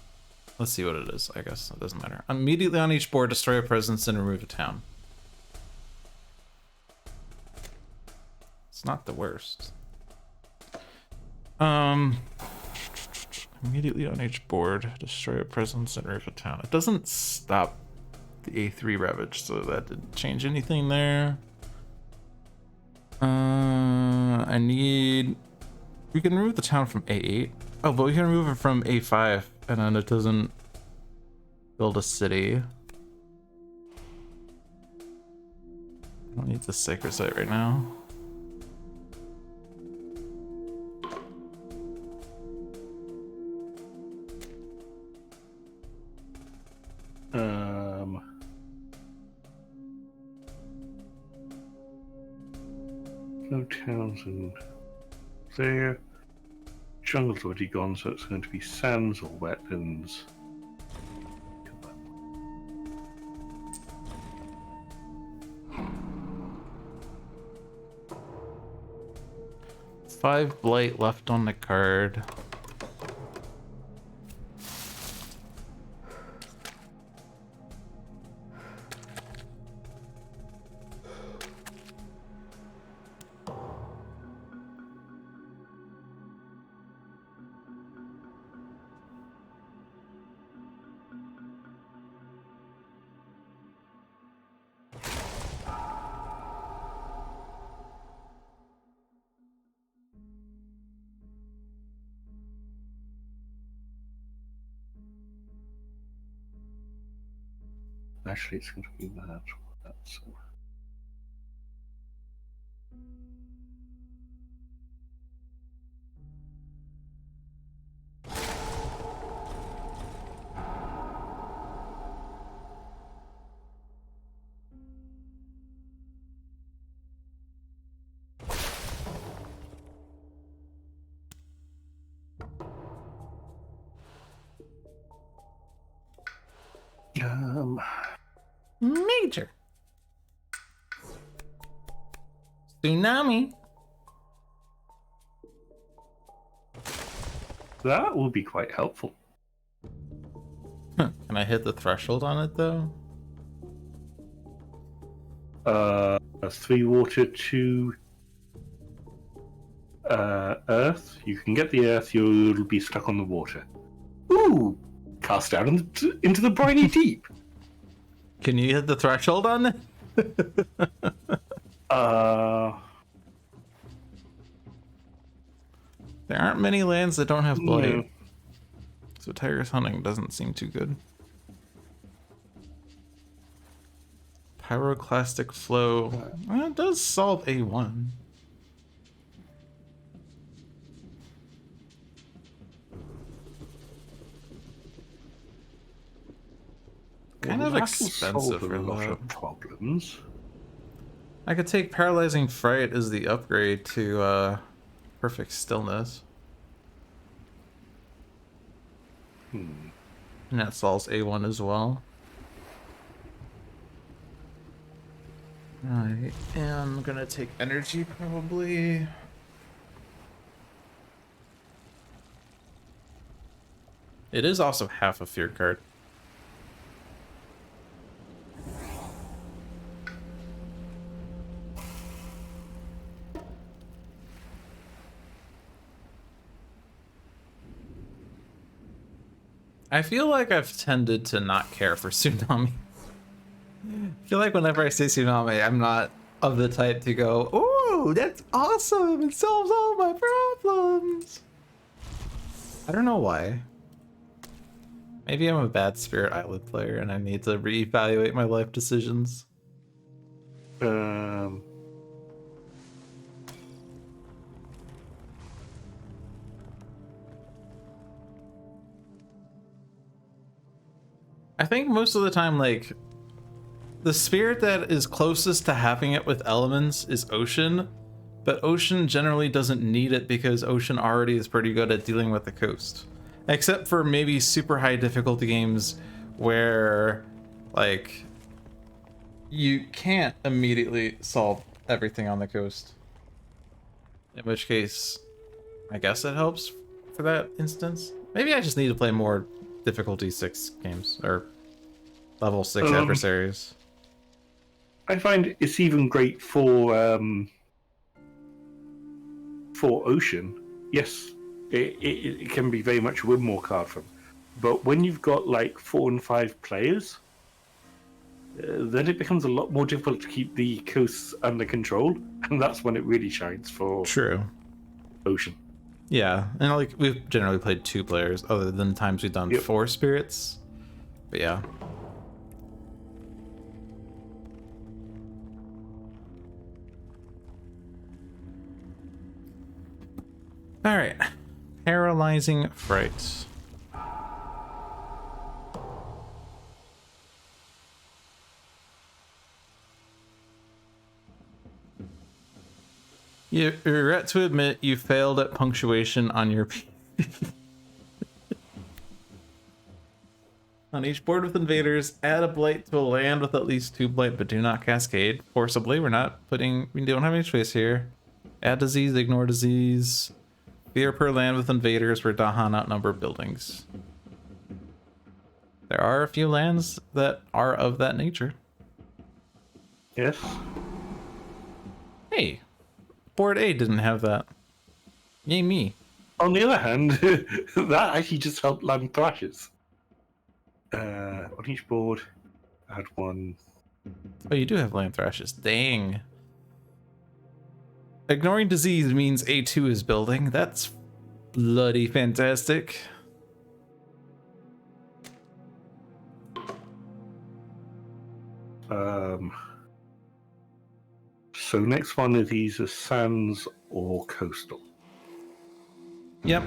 let's see what it is. I guess it doesn't matter. Immediately on each board, destroy a presence and remove a town. It's not the worst. Immediately on each board, destroy a presence and remove a town. It doesn't stop the A3 Ravage, so that didn't change anything there. I need... We can remove the town from A8. Oh, but we can remove it from A5, and then it doesn't build a city. I don't need the sacred site right now. No towns and there. Jungle's already gone, so it's going to be sands or wetlands. 5 blight left on the card. Actually, it's going to be that. That's. Major. Tsunami. That will be quite helpful. Huh. Can I hit the threshold on it though? 3 water, 2 earth. You can get the earth, you'll be stuck on the water. Ooh! Cast out into the briny deep. Can you hit the threshold on it? There aren't many lands that don't have blight. No. So Tiger's Hunting doesn't seem too good. Pyroclastic Flow. Well, it does solve A1. Kind of expensive for a lot that. of problems. I could take Paralyzing Fright as the upgrade to Perfect Stillness. And that solves A1 as well. I am gonna take energy probably. It is also half a fear card. I feel like I've tended to not care for Tsunami. I feel like whenever I say Tsunami, I'm not of the type to go, "Ooh, that's awesome! It solves all my problems!" I don't know why. Maybe I'm a bad Spirit Island player and I need to reevaluate my life decisions. I think most of the time, like, the spirit that is closest to having it with elements is Ocean, but Ocean generally doesn't need it because Ocean already is pretty good at dealing with the coast. Except for maybe super high difficulty games where, like, you can't immediately solve everything on the coast. In which case, I guess it helps for that instance. Maybe I just need to play more difficulty 6 games, or level 6 adversaries. I find it's even great for Ocean. Yes, it can be very much a win more card from. But when you've got like 4 and 5 players, then it becomes a lot more difficult to keep the coasts under control, and that's when it really shines for True. Ocean. Yeah, and like we've generally played 2 players, other than times we've done 4 spirits. But yeah. All right, Paralyzing Fright. You regret to admit you failed at punctuation on your On each board with invaders, add a blight to a land with at least 2 blight, but do not cascade forcibly. We don't have any choice here. Add disease, ignore disease. Fear per land with invaders where Dahan outnumber buildings. There are a few lands that are of that nature. Yes. Hey, board A didn't have that. Yay me. On the other hand, that actually just helped land thrashes. On each board, add 1. Oh, you do have land thrashes. Dang. Ignoring disease means A2 is building. That's bloody fantastic. So next one of these are sands or coastal. Yep.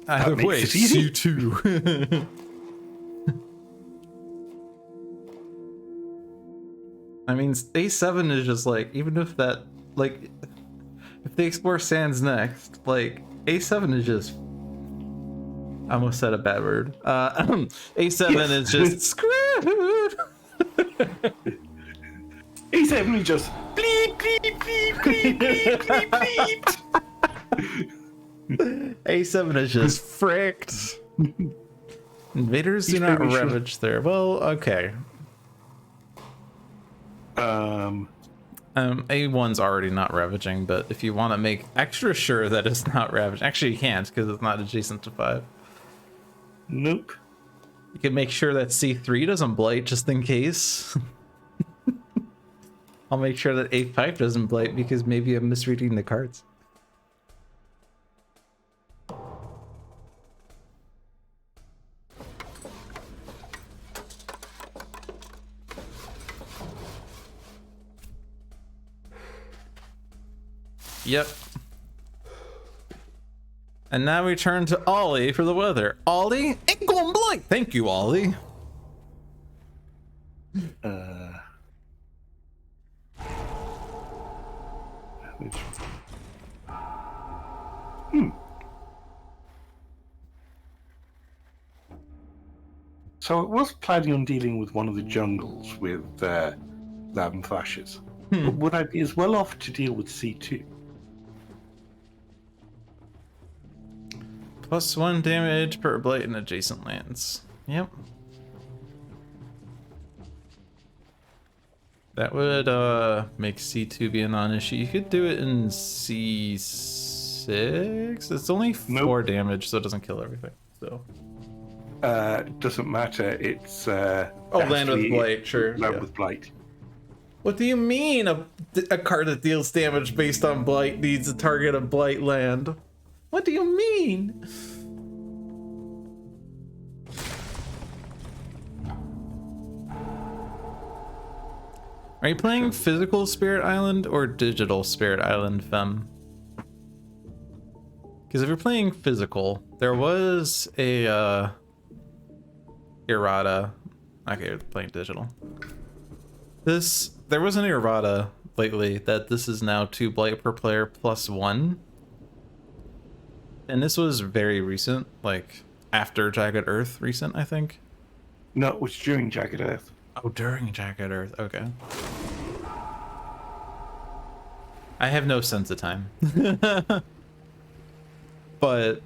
Either makes way, it easy. C2. I mean, A7 is just like, even if that, like, if they explore sands next, like, A7 is just, I almost said a bad word. A7 Yes. is just screwed. A7 is just bleep, bleep, bleep, bleep, bleep, bleep, bleep. A7 is just fricked. Invaders do not ravage there. Well, okay. A1's already not ravaging, but if you want to make extra sure that it's not ravaging, actually you can't because it's not adjacent to 5. Nope. You can make sure that C3 doesn't blight just in case. I'll make sure that A5 doesn't blight because maybe I'm misreading the cards. Yep. And now we turn to Ollie for the weather. Ollie, ain't going blight. Thank you, Ollie. So I was planning on dealing with one of the jungles with Lamb Flashes. But would I be as well off to deal with C2? +1 damage per blight in adjacent lands. Yep. That would make C2 be a non-issue. You could do it in C6. It's only 4 damage, so it doesn't kill everything. So Doesn't matter. It's Land with Blight, sure. Land with Blight. What do you mean a card that deals damage based on blight needs to target a blight land? What do you mean? Are you playing physical Spirit Island or digital Spirit Island, Fem? Because if you're playing physical, there was a errata. Okay, you're playing digital. There was an errata lately that this is now 2 blight per player +1. And this was very recent, like after Jagged Earth recent, I think. No, it was during Jagged Earth. Oh, during Jagged Earth, okay. I have no sense of time. But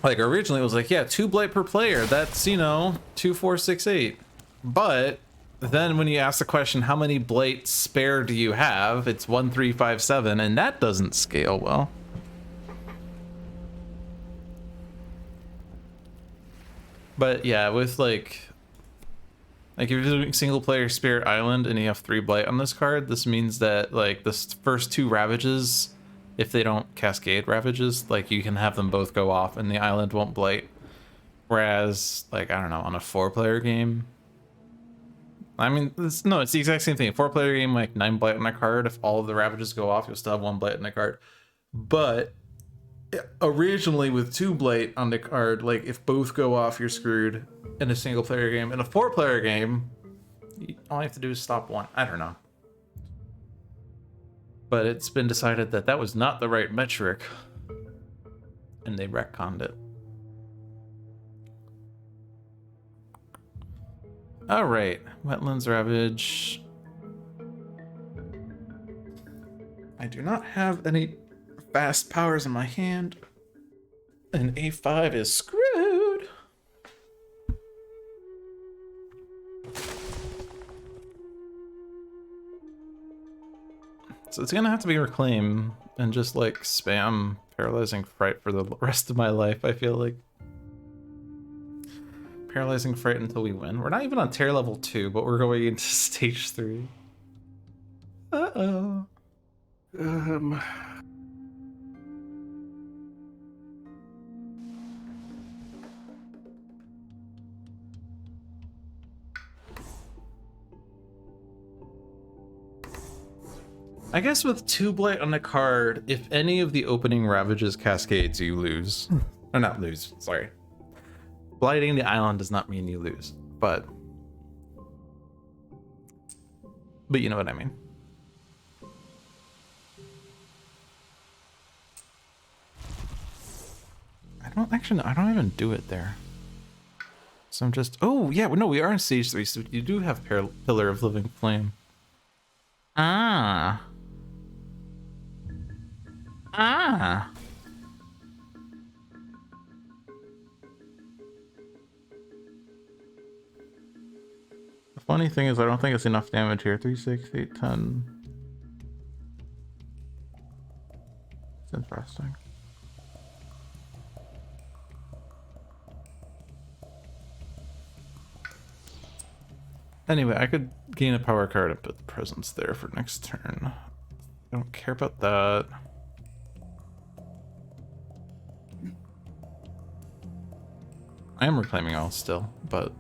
like originally it was like, yeah, 2 blight per player, that's, you know, 2, 4, 6, 8. But then when you ask the question, how many blight spare do you have, it's 1, 3, 5, 7, and that doesn't scale well. But yeah, with like if you're doing single player Spirit Island and you have 3 blight on this card, this means that like the first 2 ravages, if they don't cascade ravages, like you can have them both go off and the island won't blight. Whereas like, I don't know, on a 4-player game, I mean, it's the exact same thing. A 4-player game, like 9 blight on a card, if all of the ravages go off, you'll still have 1 blight on the card. But originally with 2 blight on the card, like if both go off, you're screwed in a single player game. In a 4-player game, all you have to do is stop 1. I don't know. But it's been decided that that was not the right metric, and they retconned it. All right, Wetlands Ravage. I do not have any fast powers in my hand, and A5 is screwed. So it's gonna have to be Reclaim and just like spam Paralyzing Fright for the rest of my life, I feel like. Paralyzing Fright until we win. We're not even on tier level 2, but we're going into stage 3. Uh-oh. I guess with 2 blight on the card, if any of the opening ravages cascades, you lose. Or not lose, sorry. Blighting the island does not mean you lose, but you know what I mean. I don't even do it there. So I'm just, oh yeah, no, we are in stage 3, so you do have Pillar of Living Flame. Ah. The funny thing is I don't think it's enough damage here. 3, 6, 8, 10. It's interesting. Anyway, I could gain a power card and put the presence there for next turn. I don't care about that. I am reclaiming all still, but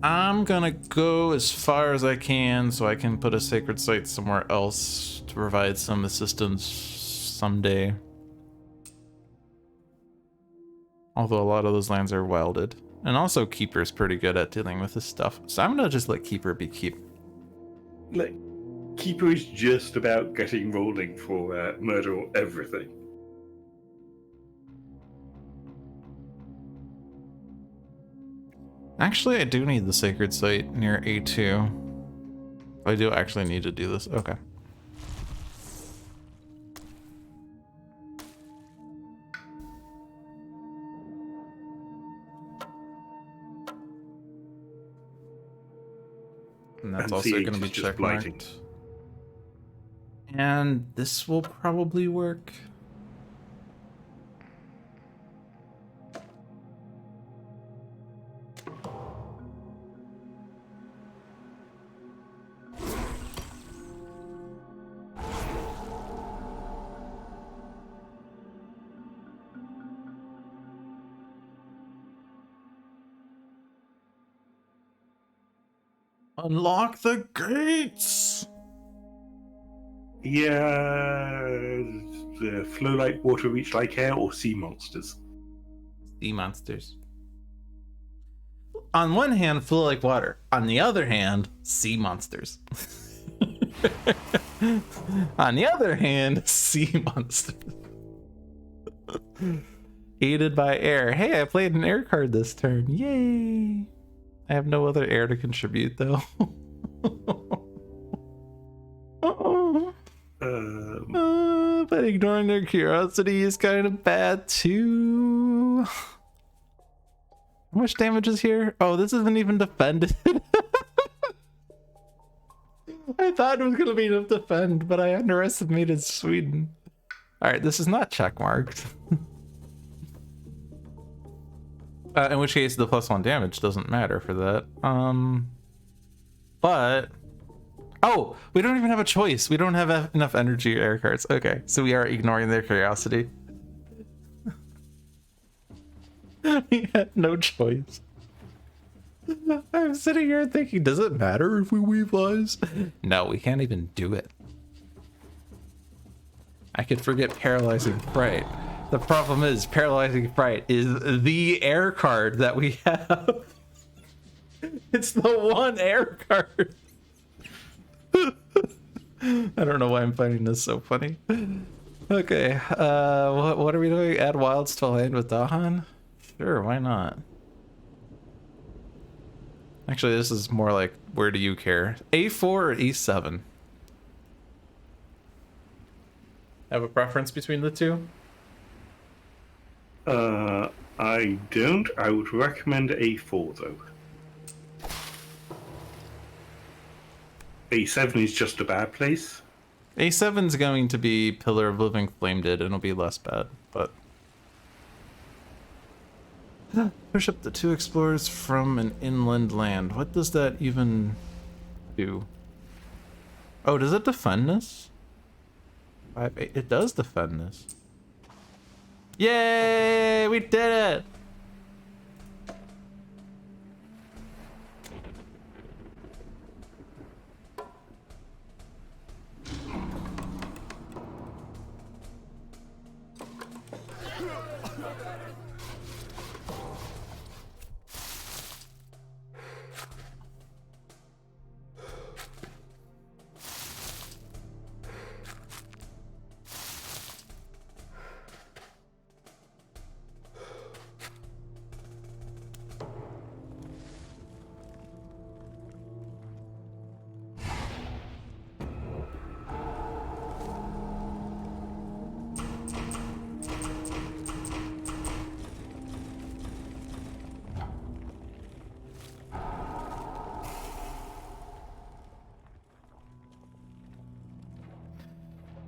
I'm gonna go as far as I can so I can put a sacred site somewhere else to provide some assistance someday. Although a lot of those lands are wilded. And also Keeper's pretty good at dealing with this stuff. So I'm gonna just let Keeper be Keep. Like, Keeper is just about getting rolling for murder or everything. Actually, I do need the sacred site near A2. I do actually need to do this. Okay. And that's also going to be checkmarked. And this will probably work. Unlock the gates! Yeah, flow like water, reach like air, or sea monsters. Sea monsters. On one hand, flow like water. On the other hand, sea monsters. On the other hand, sea monsters. Aided by air. Hey, I played an air card this turn. Yay! I have no other air to contribute, though. But ignoring their curiosity is kind of bad, too. How much damage is here? Oh, this isn't even defended. I thought it was going to be enough to defend, but I underestimated Sweden. Alright, this is not checkmarked. In which case, the +1 damage doesn't matter for that. But... Oh! We don't even have a choice. We don't have enough energy air cards. Okay, so we are ignoring their curiosity. We had no choice. I'm sitting here thinking, does it matter if we weave lies? No, we can't even do it. I could forget Paralyzing Fright. The problem is, Paralyzing Fright is the air card that we have. It's the one air card. I don't know why I'm finding this so funny. Okay, what are we doing? Add wilds to land with Dahan? Sure, why not? Actually, this is more like, where do you care? A4 or E7? Have a preference between the two? I don't. I would recommend A4 though. A7 is just a bad place. A7's going to be Pillar of Living Flame did, and it'll be less bad, but... Push up the 2 explorers from an inland land. What does that even do? Oh, does it defend this? 5, 8. It does defend this. Yay! We did it!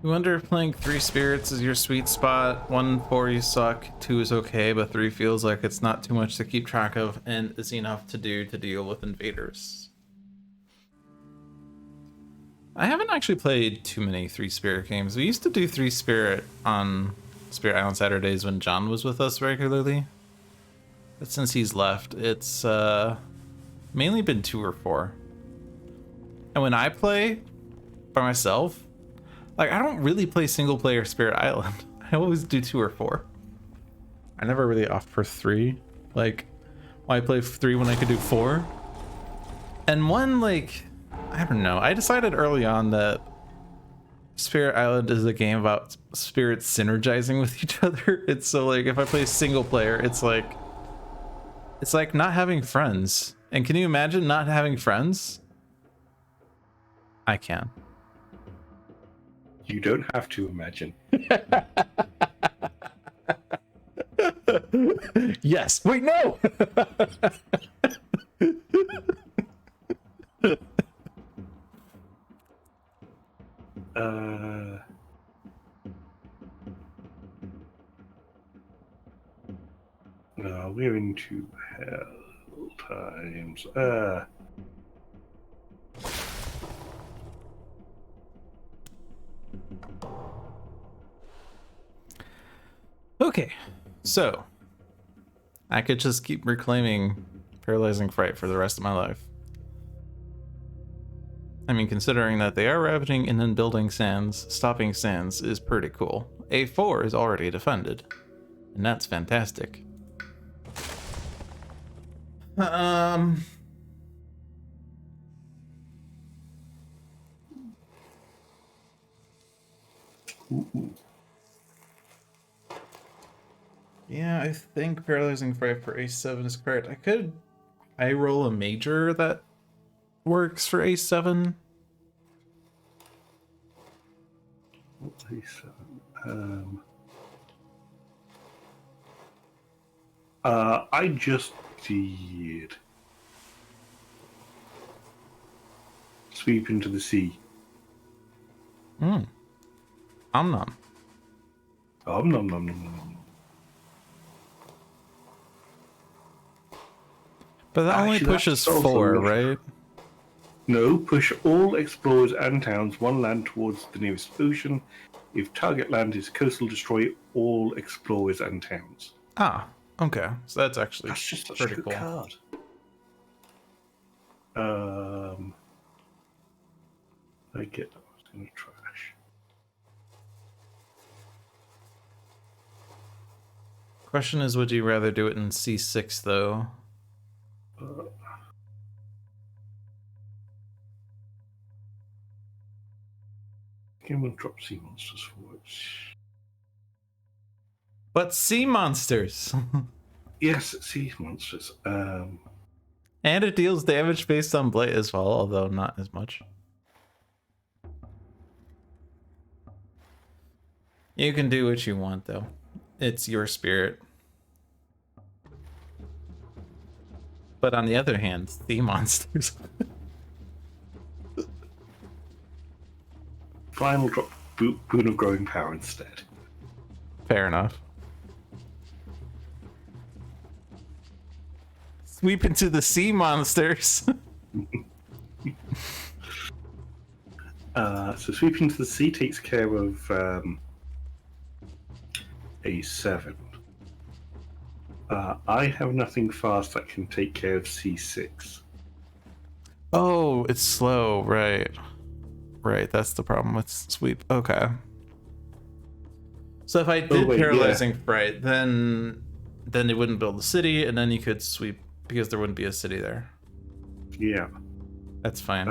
You wonder if playing 3 spirits is your sweet spot. 1, 4 you suck, 2 is okay, but 3 feels like it's not too much to keep track of and is enough to do to deal with invaders. I haven't actually played too many 3 spirit games. We used to do 3 spirit on Spirit Island Saturdays when John was with us regularly. But since he's left, it's mainly been 2 or 4. And when I play by myself, like, I don't really play single player Spirit Island. I always do 2 or 4. I never really opt for 3. Like, why play 3 when I could do 4? And 1, like, I don't know. I decided early on that Spirit Island is a game about spirits synergizing with each other. It's so, like, if I play single player, it's like not having friends. And can you imagine not having friends? I can. You don't have to imagine. Yes. Wait, no. No, we're into hell times. Okay, so I could just keep reclaiming Paralyzing Fright for the rest of my life. I mean, considering that they are ravaging and then building sands, stopping sands is pretty cool. A4 is already defended, and that's fantastic. Yeah, I think Paralyzing Fright for A7 is correct. I roll a major that works for A7. I just did. Sweep into the sea. Nom nom. Nom nom nom nom. But that only pushes 4, right? No, push all explorers and towns 1 land towards the nearest ocean. If target land is coastal, destroy all explorers and towns. Ah, okay. So that's actually just such pretty a good cool. card. I get that. I was going to trash. Question is, would you rather do it in C6 though? Again, we'll drop sea monsters for it. But sea monsters! Yes, sea monsters. And it deals damage based on Blade as well, although not as much. You can do what you want though. It's your spirit. But on the other hand, sea monsters. Final drop Boon of Growing Power instead. Fair enough. Sweep into the sea monsters. So Sweep into the Sea takes care of A7. I have nothing fast that can take care of C6. Oh, it's slow, right. Right, that's the problem with sweep. Okay. So if I Oh, did wait, paralyzing fright, then they wouldn't build a city, and then you could sweep because there wouldn't be a city there. Yeah. That's fine.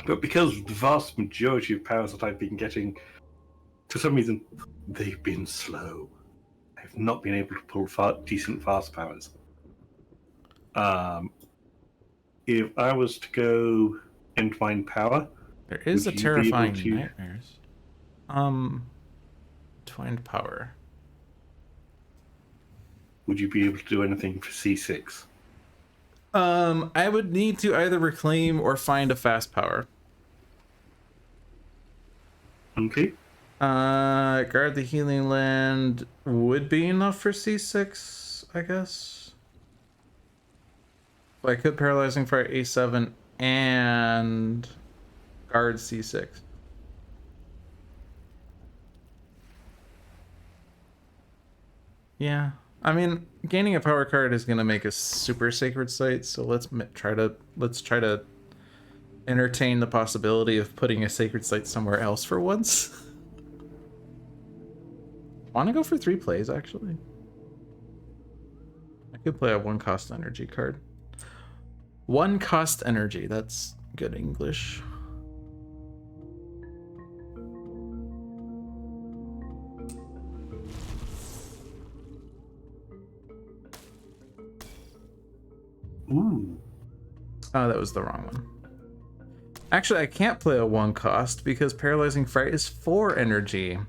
But because the vast majority of powers that I've been getting, for some reason, they've been slow. I've not been able to pull decent fast powers. If I was to go Entwine Power, There is would a you be able terrifying to? nightmares. Twined power. Would you be able to do anything for C6? I would need to either reclaim or find a fast power. Okay. Guard the healing land would be enough for C6, I guess. So I could paralyzing fright A7 and guard C6. Yeah, I mean, gaining a power card is gonna make a super sacred site, so let's try to entertain the possibility of putting a sacred site somewhere else for once. Want to go for 3 plays actually? I could play a 1-cost energy card. 1-cost energy, that's good English. Ooh. Oh, that was the wrong one. Actually, I can't play a 1-cost because paralyzing fright is 4 energy.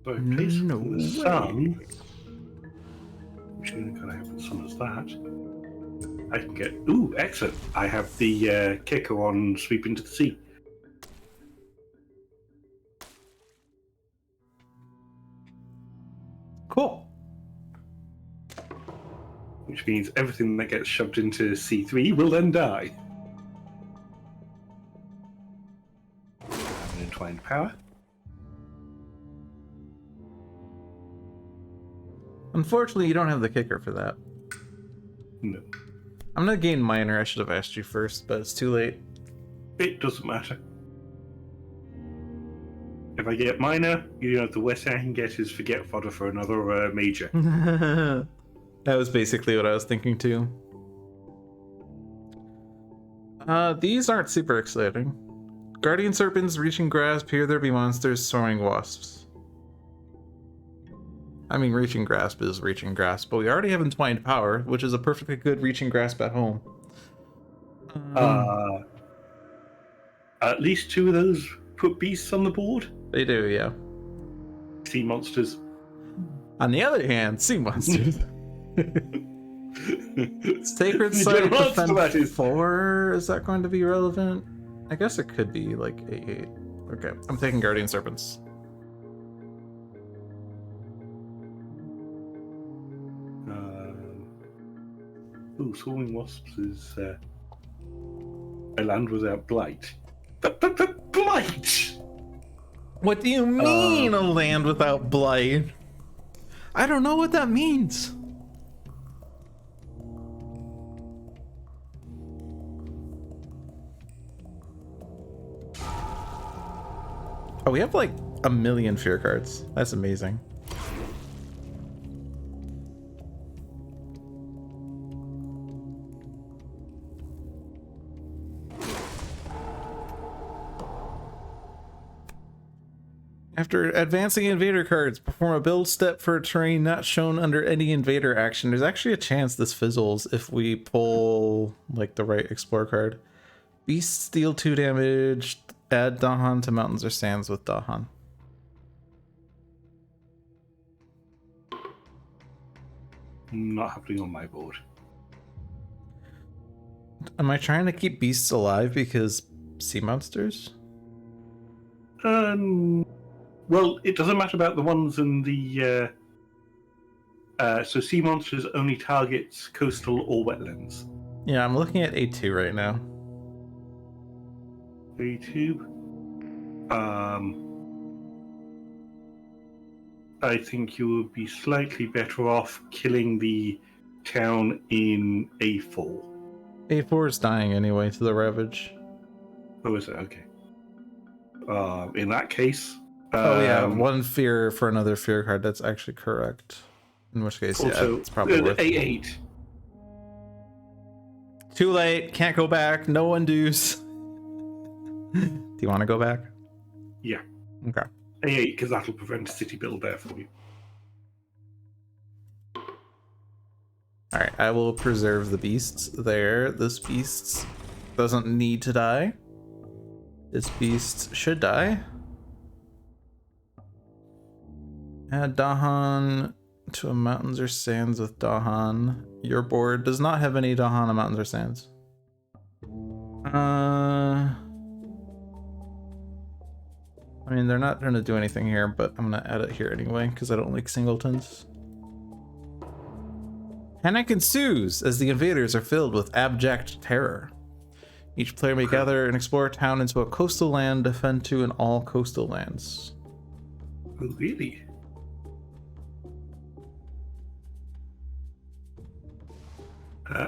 So I place No the way. sun. Which is going to happen as soon as that. I can get. Ooh, excellent! I have the kicker on Sweep into the Sea. Cool. Which means everything that gets shoved into C3 will then die. I have an Entwined Power. Unfortunately, you don't have the kicker for that. No. I'm gonna gain minor. I should have asked you first, but it's too late. It doesn't matter. If I get minor, the worst thing I can get is forget fodder for another major. That was basically what I was thinking too. These aren't super exciting. Guardian serpents, reaching grasp, here there be monsters, soaring wasps. I mean, reaching grasp is reaching grasp, but we already have entwined power, which is a perfectly good reaching grasp at home. At least 2 of those put beasts on the board. They do, yeah. Sea monsters. On the other hand, sea monsters. Sacred Site defend 4. Is that going to be relevant? I guess it could be like 8/8. Okay, I'm taking Guardian Serpents. Ooh, Swarming Wasps is a land without blight. Blight! What do you mean a land without blight? I don't know what that means. Oh, we have like a million fear cards. That's amazing. After advancing invader cards, perform a build step for a terrain not shown under any invader action. There's actually a chance this fizzles if we pull like the right explore card. Beasts deal 2 damage. Add Dahan to mountains or sands with Dahan. Not happening on my board. Am I trying to keep beasts alive because sea monsters? Well, it doesn't matter about the ones in the. So sea monsters only targets coastal or wetlands. Yeah, I'm looking at A2 right now. A2. I think you would be slightly better off killing the town in A4. A4 is dying anyway to the Ravage. Oh, is it? Okay. In that case, Oh yeah, one fear for another fear card. That's actually correct. In which case, Also, yeah, it's probably worth it. 8/8. Too late. Can't go back. No undoes. Do you want to go back? Yeah. Okay. 8/8, because that'll prevent a city build there for you. All right. I will preserve the beasts there. This beast doesn't need to die. This beast should die. Add Dahan to a mountains or sands with Dahan. Your board does not have any Dahan on mountains or sands. I mean, they're not going to do anything here, but I'm going to add it here anyway, because I don't like singletons. Panic ensues as the invaders are filled with abject terror. Each player may gather and explore a town into a coastal land, defend 2 in all coastal lands. Oh, really?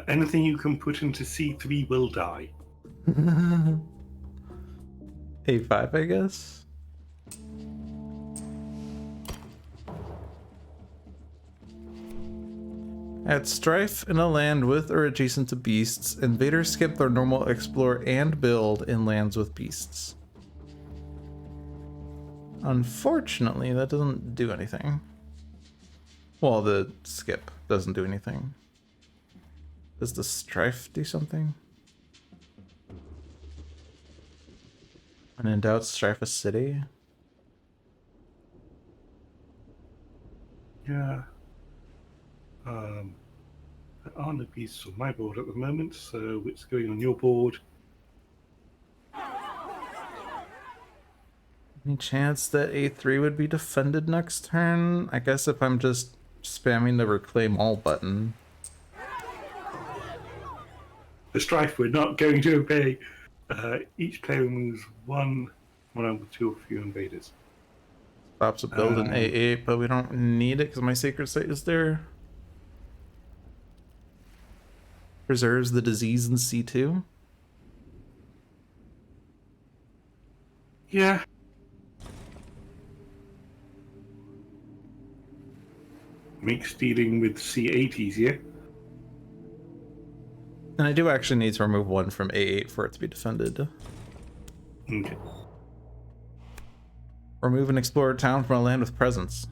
Anything you can put into C3 will die. A5, I guess? Add strife in a land with or adjacent to beasts. Invaders skip their normal explore and build in lands with beasts. Unfortunately, that doesn't do anything. Well, the skip doesn't do anything. Does the strife do something? When in doubt, strife a city. Yeah. There aren't the beasts on my board at the moment, so it's going on your board. Any chance that A3 would be defended next turn? I guess if I'm just spamming the reclaim all button. The strife we're not going to obey. Each player removes one over 2 or few invaders. Stops a build in A8, but we don't need it because my sacred site is there. Preserves the disease in C2. Yeah. Makes dealing with C8 easier. And I do actually need to remove 1 from A8 for it to be defended. Okay. Remove an explorer town from a land with presence.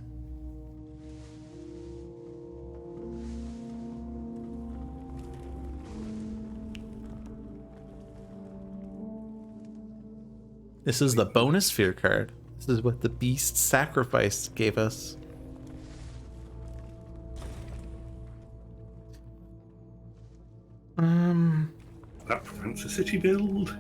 This is the bonus fear card. This is what the beast sacrifice gave us. That prevents a city build.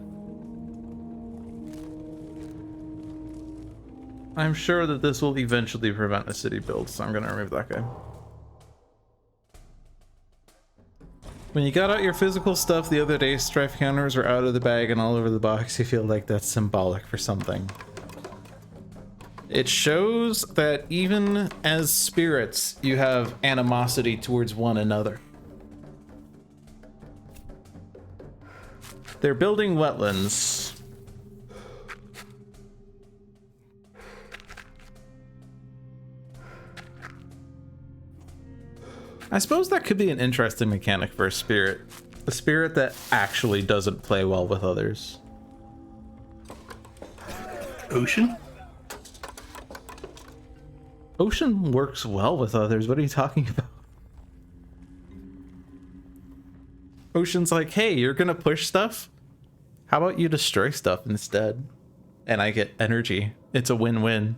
I'm sure that this will eventually prevent a city build, so I'm gonna remove that guy. When you got out your physical stuff the other day, strife counters were out of the bag and all over the box. You feel like that's symbolic for something. It shows that even as spirits, you have animosity towards one another. They're building wetlands. I suppose that could be an interesting mechanic for a spirit. A spirit that actually doesn't play well with others. Ocean? Ocean works well with others. What are you talking about? Ocean's like, hey, you're gonna push stuff? How about you destroy stuff instead? And I get energy. It's a win-win.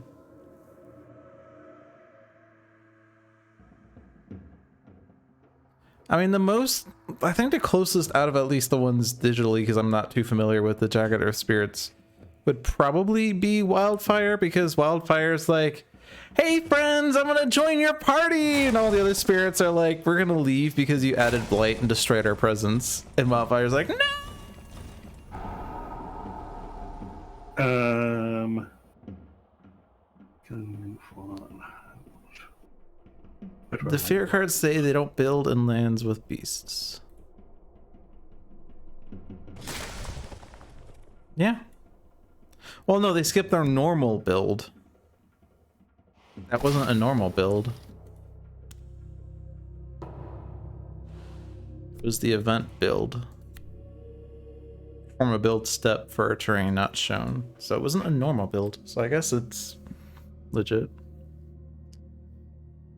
I mean, I think the closest out of at least the ones digitally, because I'm not too familiar with the Jagged Earth Spirits, would probably be Wildfire, because Wildfire's like, hey friends, I'm gonna join your party! And all the other spirits are like, we're gonna leave because you added Blight and destroyed our presence. And Wildfire's like, no! The fear cards say they don't build in lands with beasts. Yeah. Well, no, they skip their normal build That wasn't a normal build. It was the event build. Perform a build step for a terrain not shown. So it wasn't a normal build. So I guess it's legit.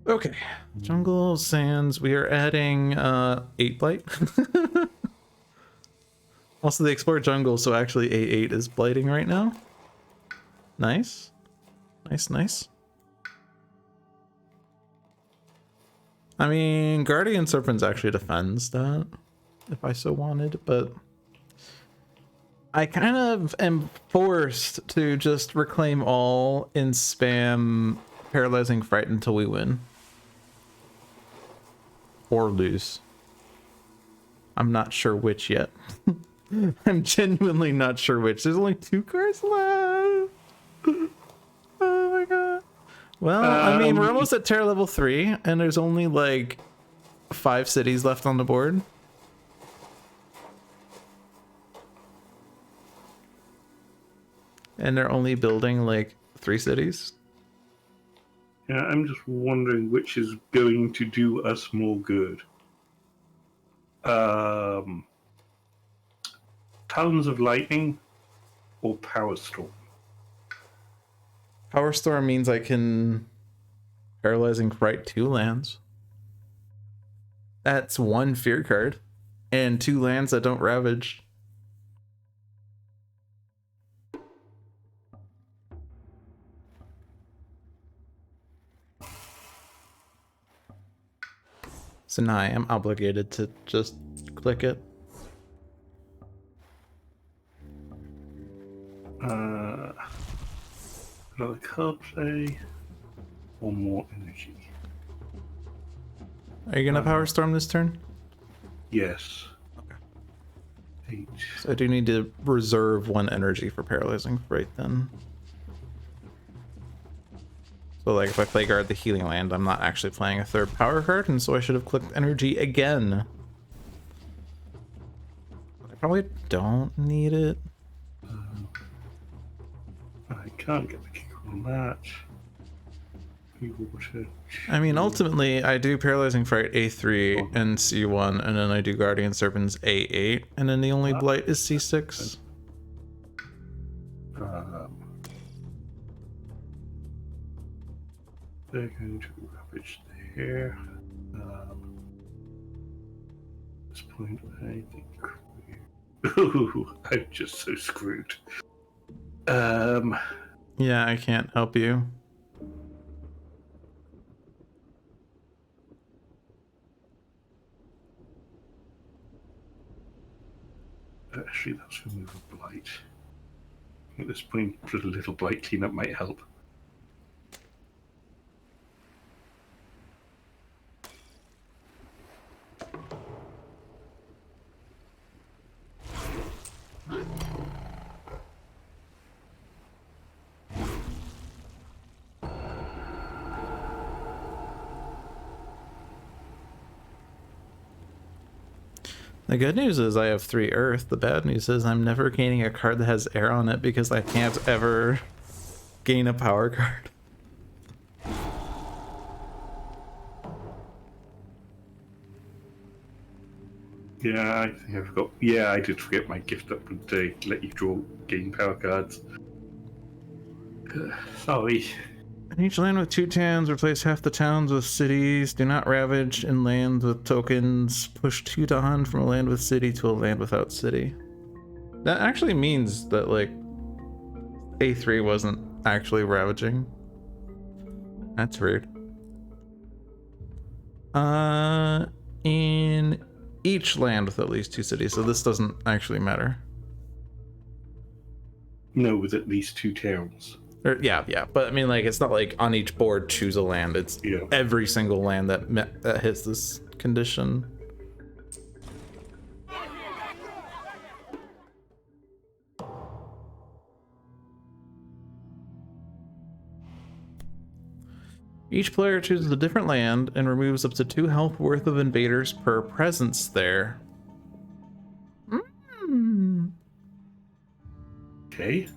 Okay. Jungle Sands. We are adding 8 blight. Also, they explore jungle, so actually A8 is blighting right now. Nice. Nice, nice. I mean, Guardian Serpents actually defends that, if I so wanted, but I kind of am forced to just reclaim all and spam Paralyzing Fright until we win. Or lose. I'm not sure which yet. I'm genuinely not sure which. There's only 2 cards left. Oh my god. Well, I mean, we're almost at Terra level 3, and there's only like 5 cities left on the board. And they're only building like 3 cities. Yeah, I'm just wondering which is going to do us more good. Talons of Lightning or Power Storm? Power Storm means I can Paralyzing Fright 2 lands. That's 1 fear card. And 2 lands that don't ravage. So now I am obligated to just click it. Another card play or more energy? Are you gonna Power Storm this turn? Yes. Okay. 8. So I do need to reserve 1 energy for Paralyzing Fright then. So like if I play guard the healing land, I'm not actually playing a 3rd power card, and so I should have clicked energy again. I probably don't need it. I can't get the kick on that. I mean, ultimately, I do Paralyzing Fright A3 and C1, and then I do Guardian Serpents A8, and then the only blight is C6. They're going to ravage there. At this point, I think. Ooh, I'm just so screwed. Yeah, I can't help you. Actually, that's remove a blight. At this point, put a little blight cleanup might help. The good news is I have 3 Earth. The bad news is I'm never gaining a card that has air on it because I can't ever gain a power card. Yeah, I think I forgot. Yeah, I did forget my gift up to let you draw game power cards. Sorry. In each land with 2 towns, replace half the towns with cities. Do not ravage in lands with tokens. Push 2 Dahan from a land with city to a land without city. That actually means that, like, A3 wasn't actually ravaging. That's weird. In each land with at least 2 cities, so this doesn't actually matter. No, with at least 2 towns. Yeah, but I mean, like, it's not like on each board choose a land. It's every single land that hits this condition. Each player chooses a different land and removes up to 2 health worth of invaders per presence there. Okay.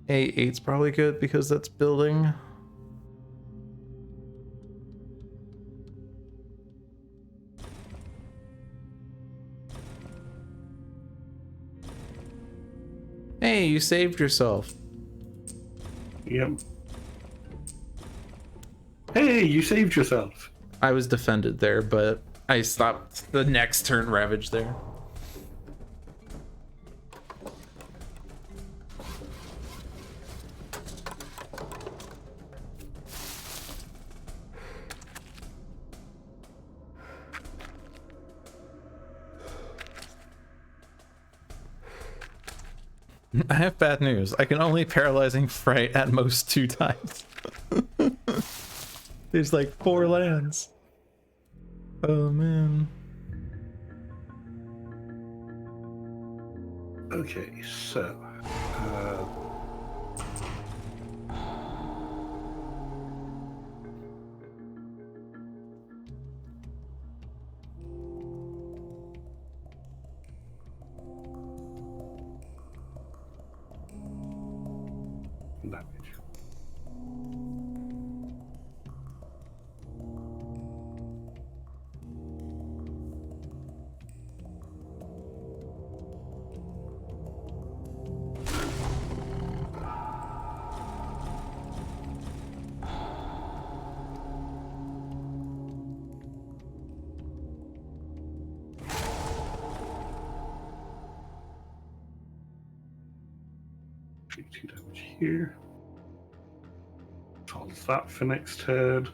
A8's probably good because that's building. Hey, you saved yourself. Yep. Hey, you saved yourself. I was defended there, but I stopped the next turn ravage there. I have bad news. I can only paralyzing fright at most 2 times. There's like 4 lands. Oh man. Okay, so damage. Take 2 damage here. Solves that for next turn.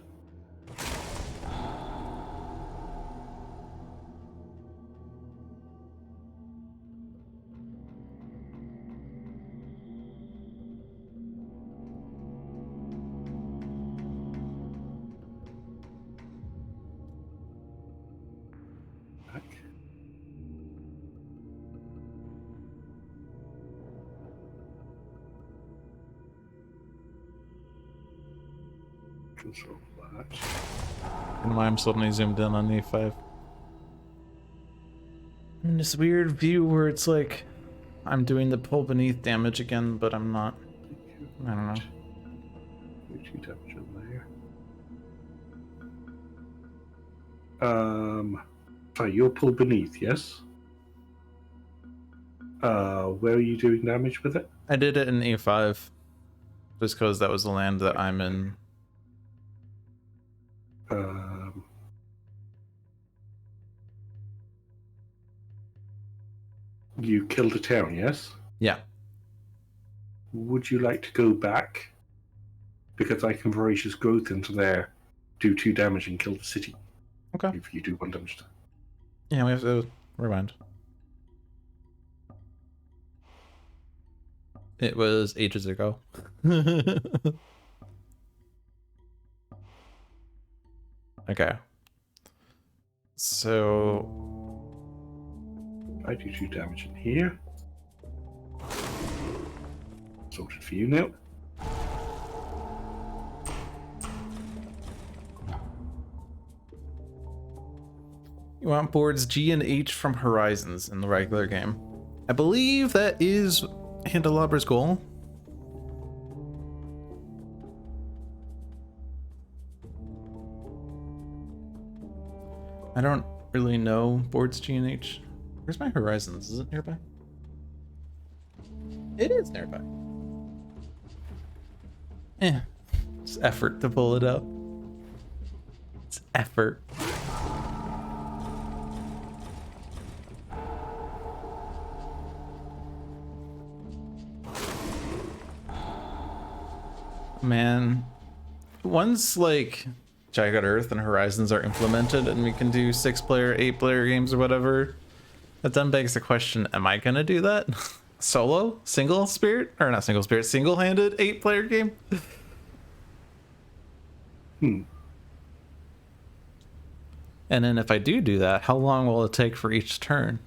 Back. Control that. And why I'm suddenly zoomed in on E5. I'm in this weird view where it's like I'm doing the pull beneath damage again, but I'm not. I don't know. 2 damage in there. Sorry, you're pulled beneath, yes? Where are you doing damage with it? I did it in E5. Just because that was the land that I'm in. You killed a town, yes? Yeah. Would you like to go back? Because I can Voracious Growth into there, do 2 damage and kill the city. Okay. If you do 1 damage. Yeah, we have to rewind. It was ages ago. Okay. So I do 2 damage in here. Sorted for you now. you want boards G and H from Horizons in the regular game. I believe that is Handelabra's goal. I don't really know boards G and H. Where's my Horizons? Is it nearby? It is nearby. It's effort to pull it up. It's effort. Man, once like Jagged Earth and Horizons are implemented and we can do 6-player, 8-player games or whatever, that then begs the question, am I gonna do that? Solo? Single spirit? Or not single spirit, single-handed 8-player game? And then if I do that, how long will it take for each turn?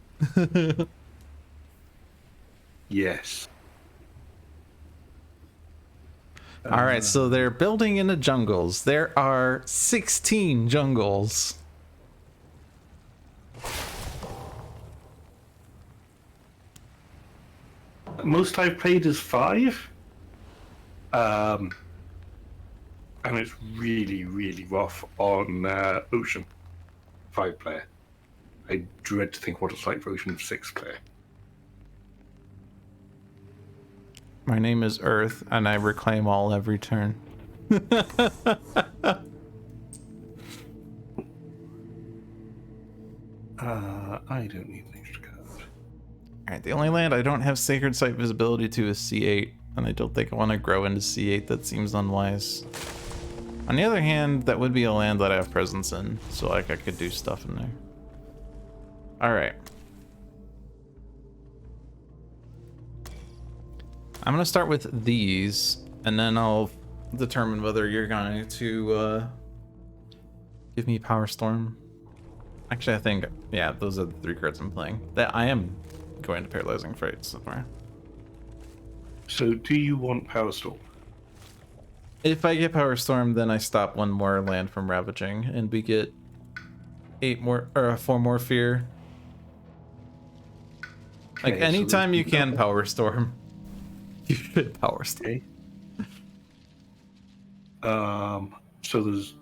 Yes. All right, so they're building in the jungles. There are 16 jungles. Most I've played is 5. And it's really, really rough on Ocean 5-player. I dread to think what it's like for Ocean 6-player. My name is Earth, and I reclaim all every turn. I don't need an extra card. Alright, the only land I don't have Sacred Site visibility to is C8, and I don't think I want to grow into C8. That seems unwise. On the other hand, that would be a land that I have presence in, so like I could do stuff in there. Alright. I'm gonna start with these, and then I'll determine whether you're going to give me Power Storm. Actually, I think, yeah, those are the 3 cards I'm playing. That I am going to Paralyzing Fight somewhere. So, do you want Power Storm? If I get Power Storm, then I stop 1 more land from ravaging, and we get 8 more or 4 more fear. Like Okay, anytime so you can Power Storm, you should Power Storm. Okay. So there's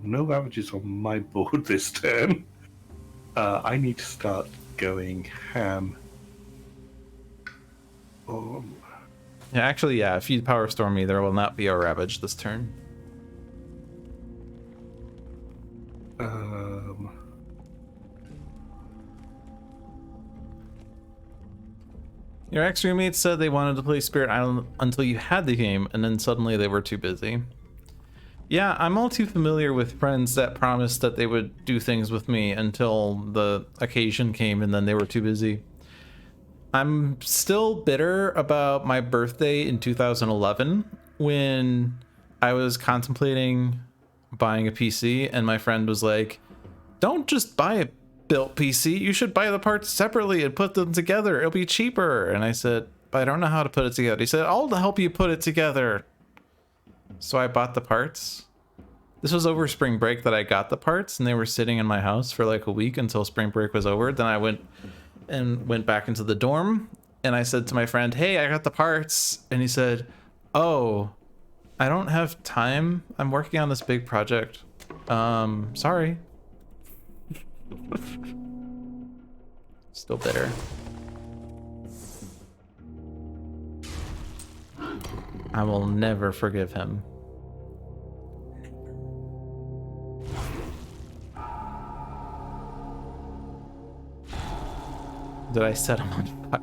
no ravages on my board this turn. I need to start going ham. Yeah, actually, yeah. If you Power Storm me, there will not be a Ravage this turn. Your ex-roommates said they wanted to play Spirit Island until you had the game, and then suddenly they were too busy. Yeah, I'm all too familiar with friends that promised that they would do things with me until the occasion came, and then they were too busy. I'm still bitter about my birthday in 2011 when I was contemplating buying a PC, and my friend was like, don't just buy a built PC, you should buy the parts separately and put them together, it'll be cheaper. And I said, but I don't know how to put it together. He said, I'll help you put it together. So I bought the parts. This was over spring break that I got the parts, and they were sitting in my house for like a week until spring break was over. Then I went back into the dorm, and I said to my friend, hey, I got the parts. And he said, oh, I don't have time, I'm working on this big project, sorry. Still bitter. I will never forgive him. Did I set him on fire?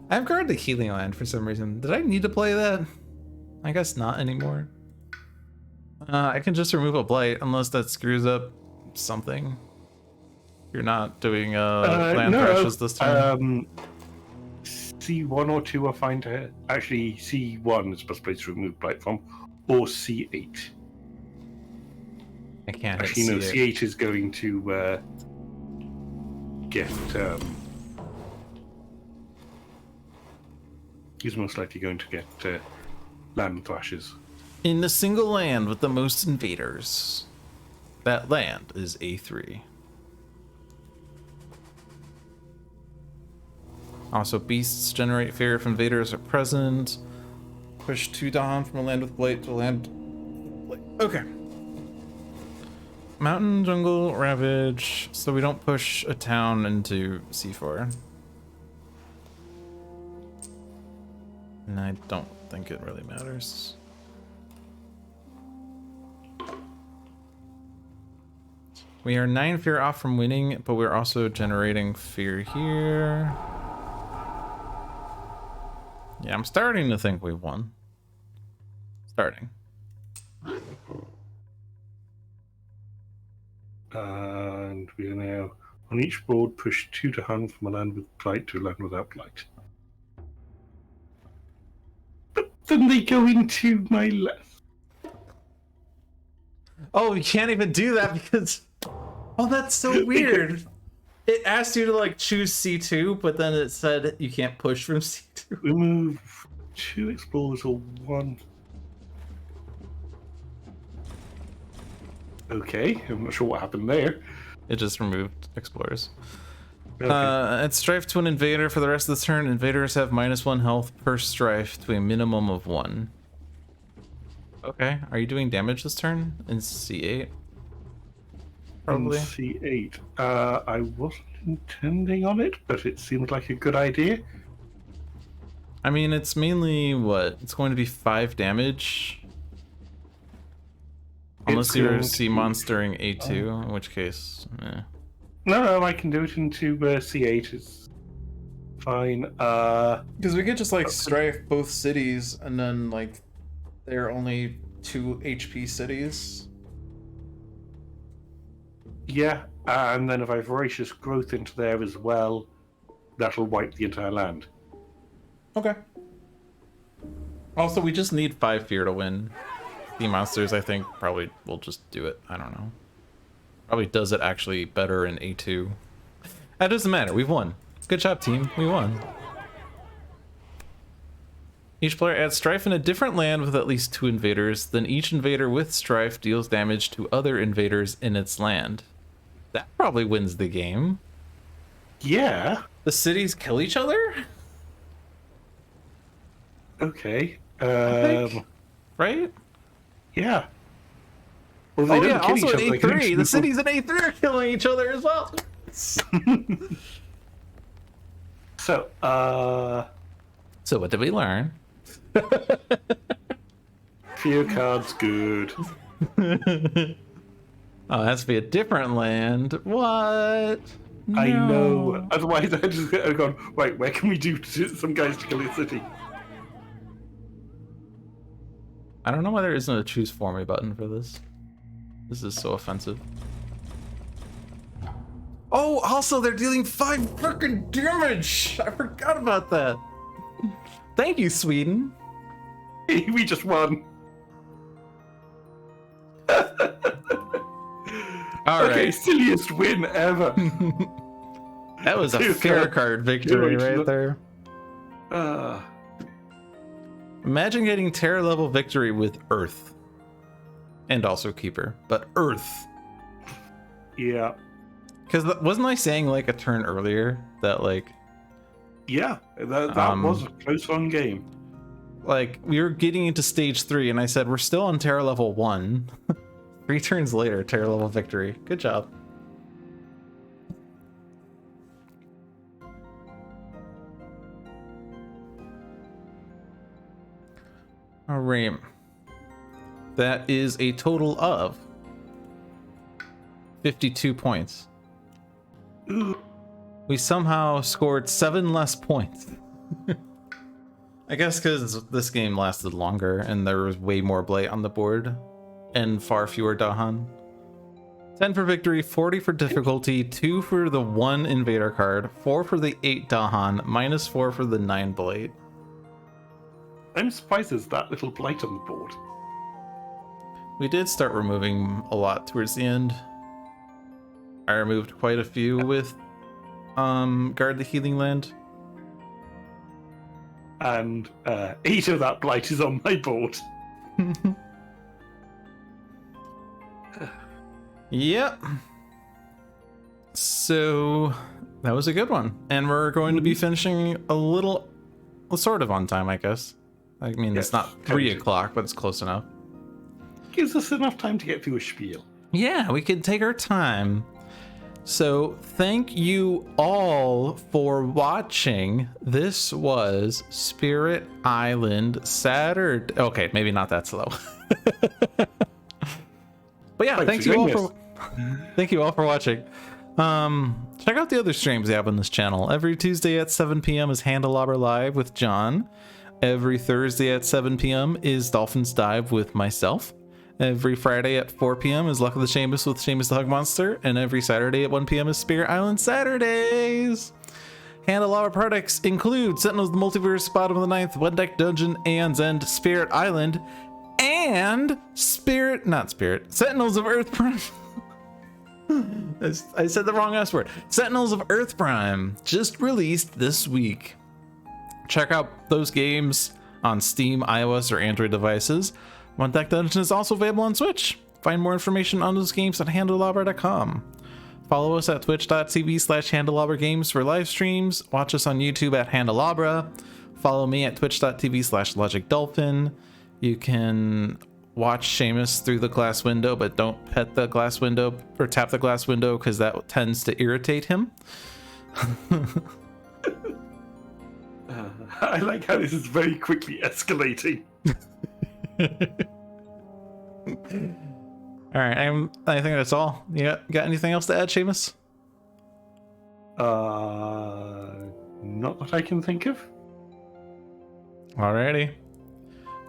I have guarded the Healing Land for some reason. Did I need to play that? I guess not anymore. I can just remove a Blight unless that screws up something. You're not doing land thrashes this time. C1 or 2 are fine to hit. Actually, C1 is the best place to remove Blight from, or C8. I can't hit Actually, no, C8. C8 is going to get. He's most likely going to get land thrashes. In the single land with the most invaders, that land is A3. Also, beasts generate fear if invaders are present. Push 2 Dawn from a land with Blight to a land. Okay. Mountain, jungle, ravage. So we don't push a town into C4. And I don't think it really matters. We are 9 fear off from winning, but we're also generating fear here. Yeah, I'm starting to think we've won. Starting. And we are now on each board push 2 to hand from a land with Blight to a land without Blight. But then they go into my left. Oh, you can't even do that because... Oh, that's so weird. It asked you to like choose C2, but then it said you can't push from C2. Remove 2 explorers or 1. Okay, I'm not sure what happened there. It just removed explorers. Okay. It's strife to an invader for the rest of the turn. Invaders have -1 health per strife to a minimum of 1. Okay, are you doing damage this turn in C8? Probably. C8. I wasn't intending on it, but it seemed like a good idea. I mean, it's mainly what? It's going to be 5 damage. Unless you're a sea monster in A2, in which case, eh. No, I can do it into C8. It's fine. Because we could just like strife both cities, and then like they're only 2 HP cities. Yeah, and then if I have voracious growth into there as well, that'll wipe the entire land. Okay. Also, we just need 5 fear to win. The monsters, I think, probably will just do it. I don't know. Probably does it actually better in A2. That doesn't matter. We've won. Good job, team. We won. Each player adds strife in a different land with at least 2 invaders. Then each invader with strife deals damage to other invaders in its land. That probably wins the game. Yeah. The cities kill each other? Okay. Right? Yeah. Well, they don't kill also each in other. A3. The cities in A3 are killing each other as well. So what did we learn? Fear card's good. Oh, it has to be a different land. What? No. I know. Otherwise, I just have gone, wait, where can we do some guys to kill a city? I don't know why there isn't a choose for me button for this. This is so offensive. Oh, also they're dealing 5 freaking damage. I forgot about that. Thank you, Sweden. We just won. All okay, right. silliest win ever. That was a fair card victory right there. Imagine getting terror level victory with Earth. And also Keeper, but Earth. Yeah. Because wasn't I saying like a turn earlier that like... Yeah, that was a close on game. Like, we were getting into stage 3 and I said, we're still on terror level 1. 3 turns later, terror level victory. Good job. All right. That is a total of 52 points. We somehow scored 7 less points. I guess because this game lasted longer and there was way more Blight on the board and far fewer Dahan. 10 for victory, 40 for difficulty, 2 for the 1 invader card, 4 for the 8 Dahan, -4 for the 9 Blight. I'm surprised there's that little Blight on the board. We did start removing a lot towards the end. I removed quite a few with Guard the Healing Land. And 8 of that Blight is on my board. Yep. So that was a good one. And we're going to be finishing a little, sort of on time, I guess. I mean, it's not 3 o'clock, but it's close enough. Gives us enough time to get through a spiel. Yeah, we can take our time. So thank you all for watching. This was Spirit Island Saturday. Okay, maybe not that slow. But yeah, thank you all for watching. Check out the other streams we have on this channel. Every Tuesday at 7 p.m. is Handelabra Live with John. Every Thursday at 7 p.m. is Dolphins Dive with myself. Every Friday at 4 p.m. is Luck of the Seamus with Seamus the Hug Monster. And every Saturday at 1 p.m. is Spirit Island Saturdays. Handelabra products include Sentinels of the Multiverse, Bottom of the Ninth, One Deck Dungeon, and End, Spirit Island, and Sentinels of Earth Prime. I said the wrong S word. Sentinels of Earth Prime, just released this week. Check out those games on Steam, iOS, or Android devices. One Deck Dungeon is also available on Switch. Find more information on those games at handelabra.com. Follow us at twitch.tv/handelabragames for live streams. Watch us on YouTube at Handelabra. Follow me at twitch.tv/logicdolphin. You can watch Seamus through the glass window, but don't pet the glass window or tap the glass window because that tends to irritate him. I like how this is very quickly escalating. All right, I think that's all. You got anything else to add, Seamus? Not that I can think of. Alrighty.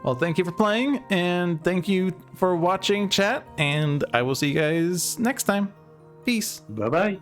Well, thank you for playing, and thank you for watching, chat, and I will see you guys next time. Peace. Bye bye.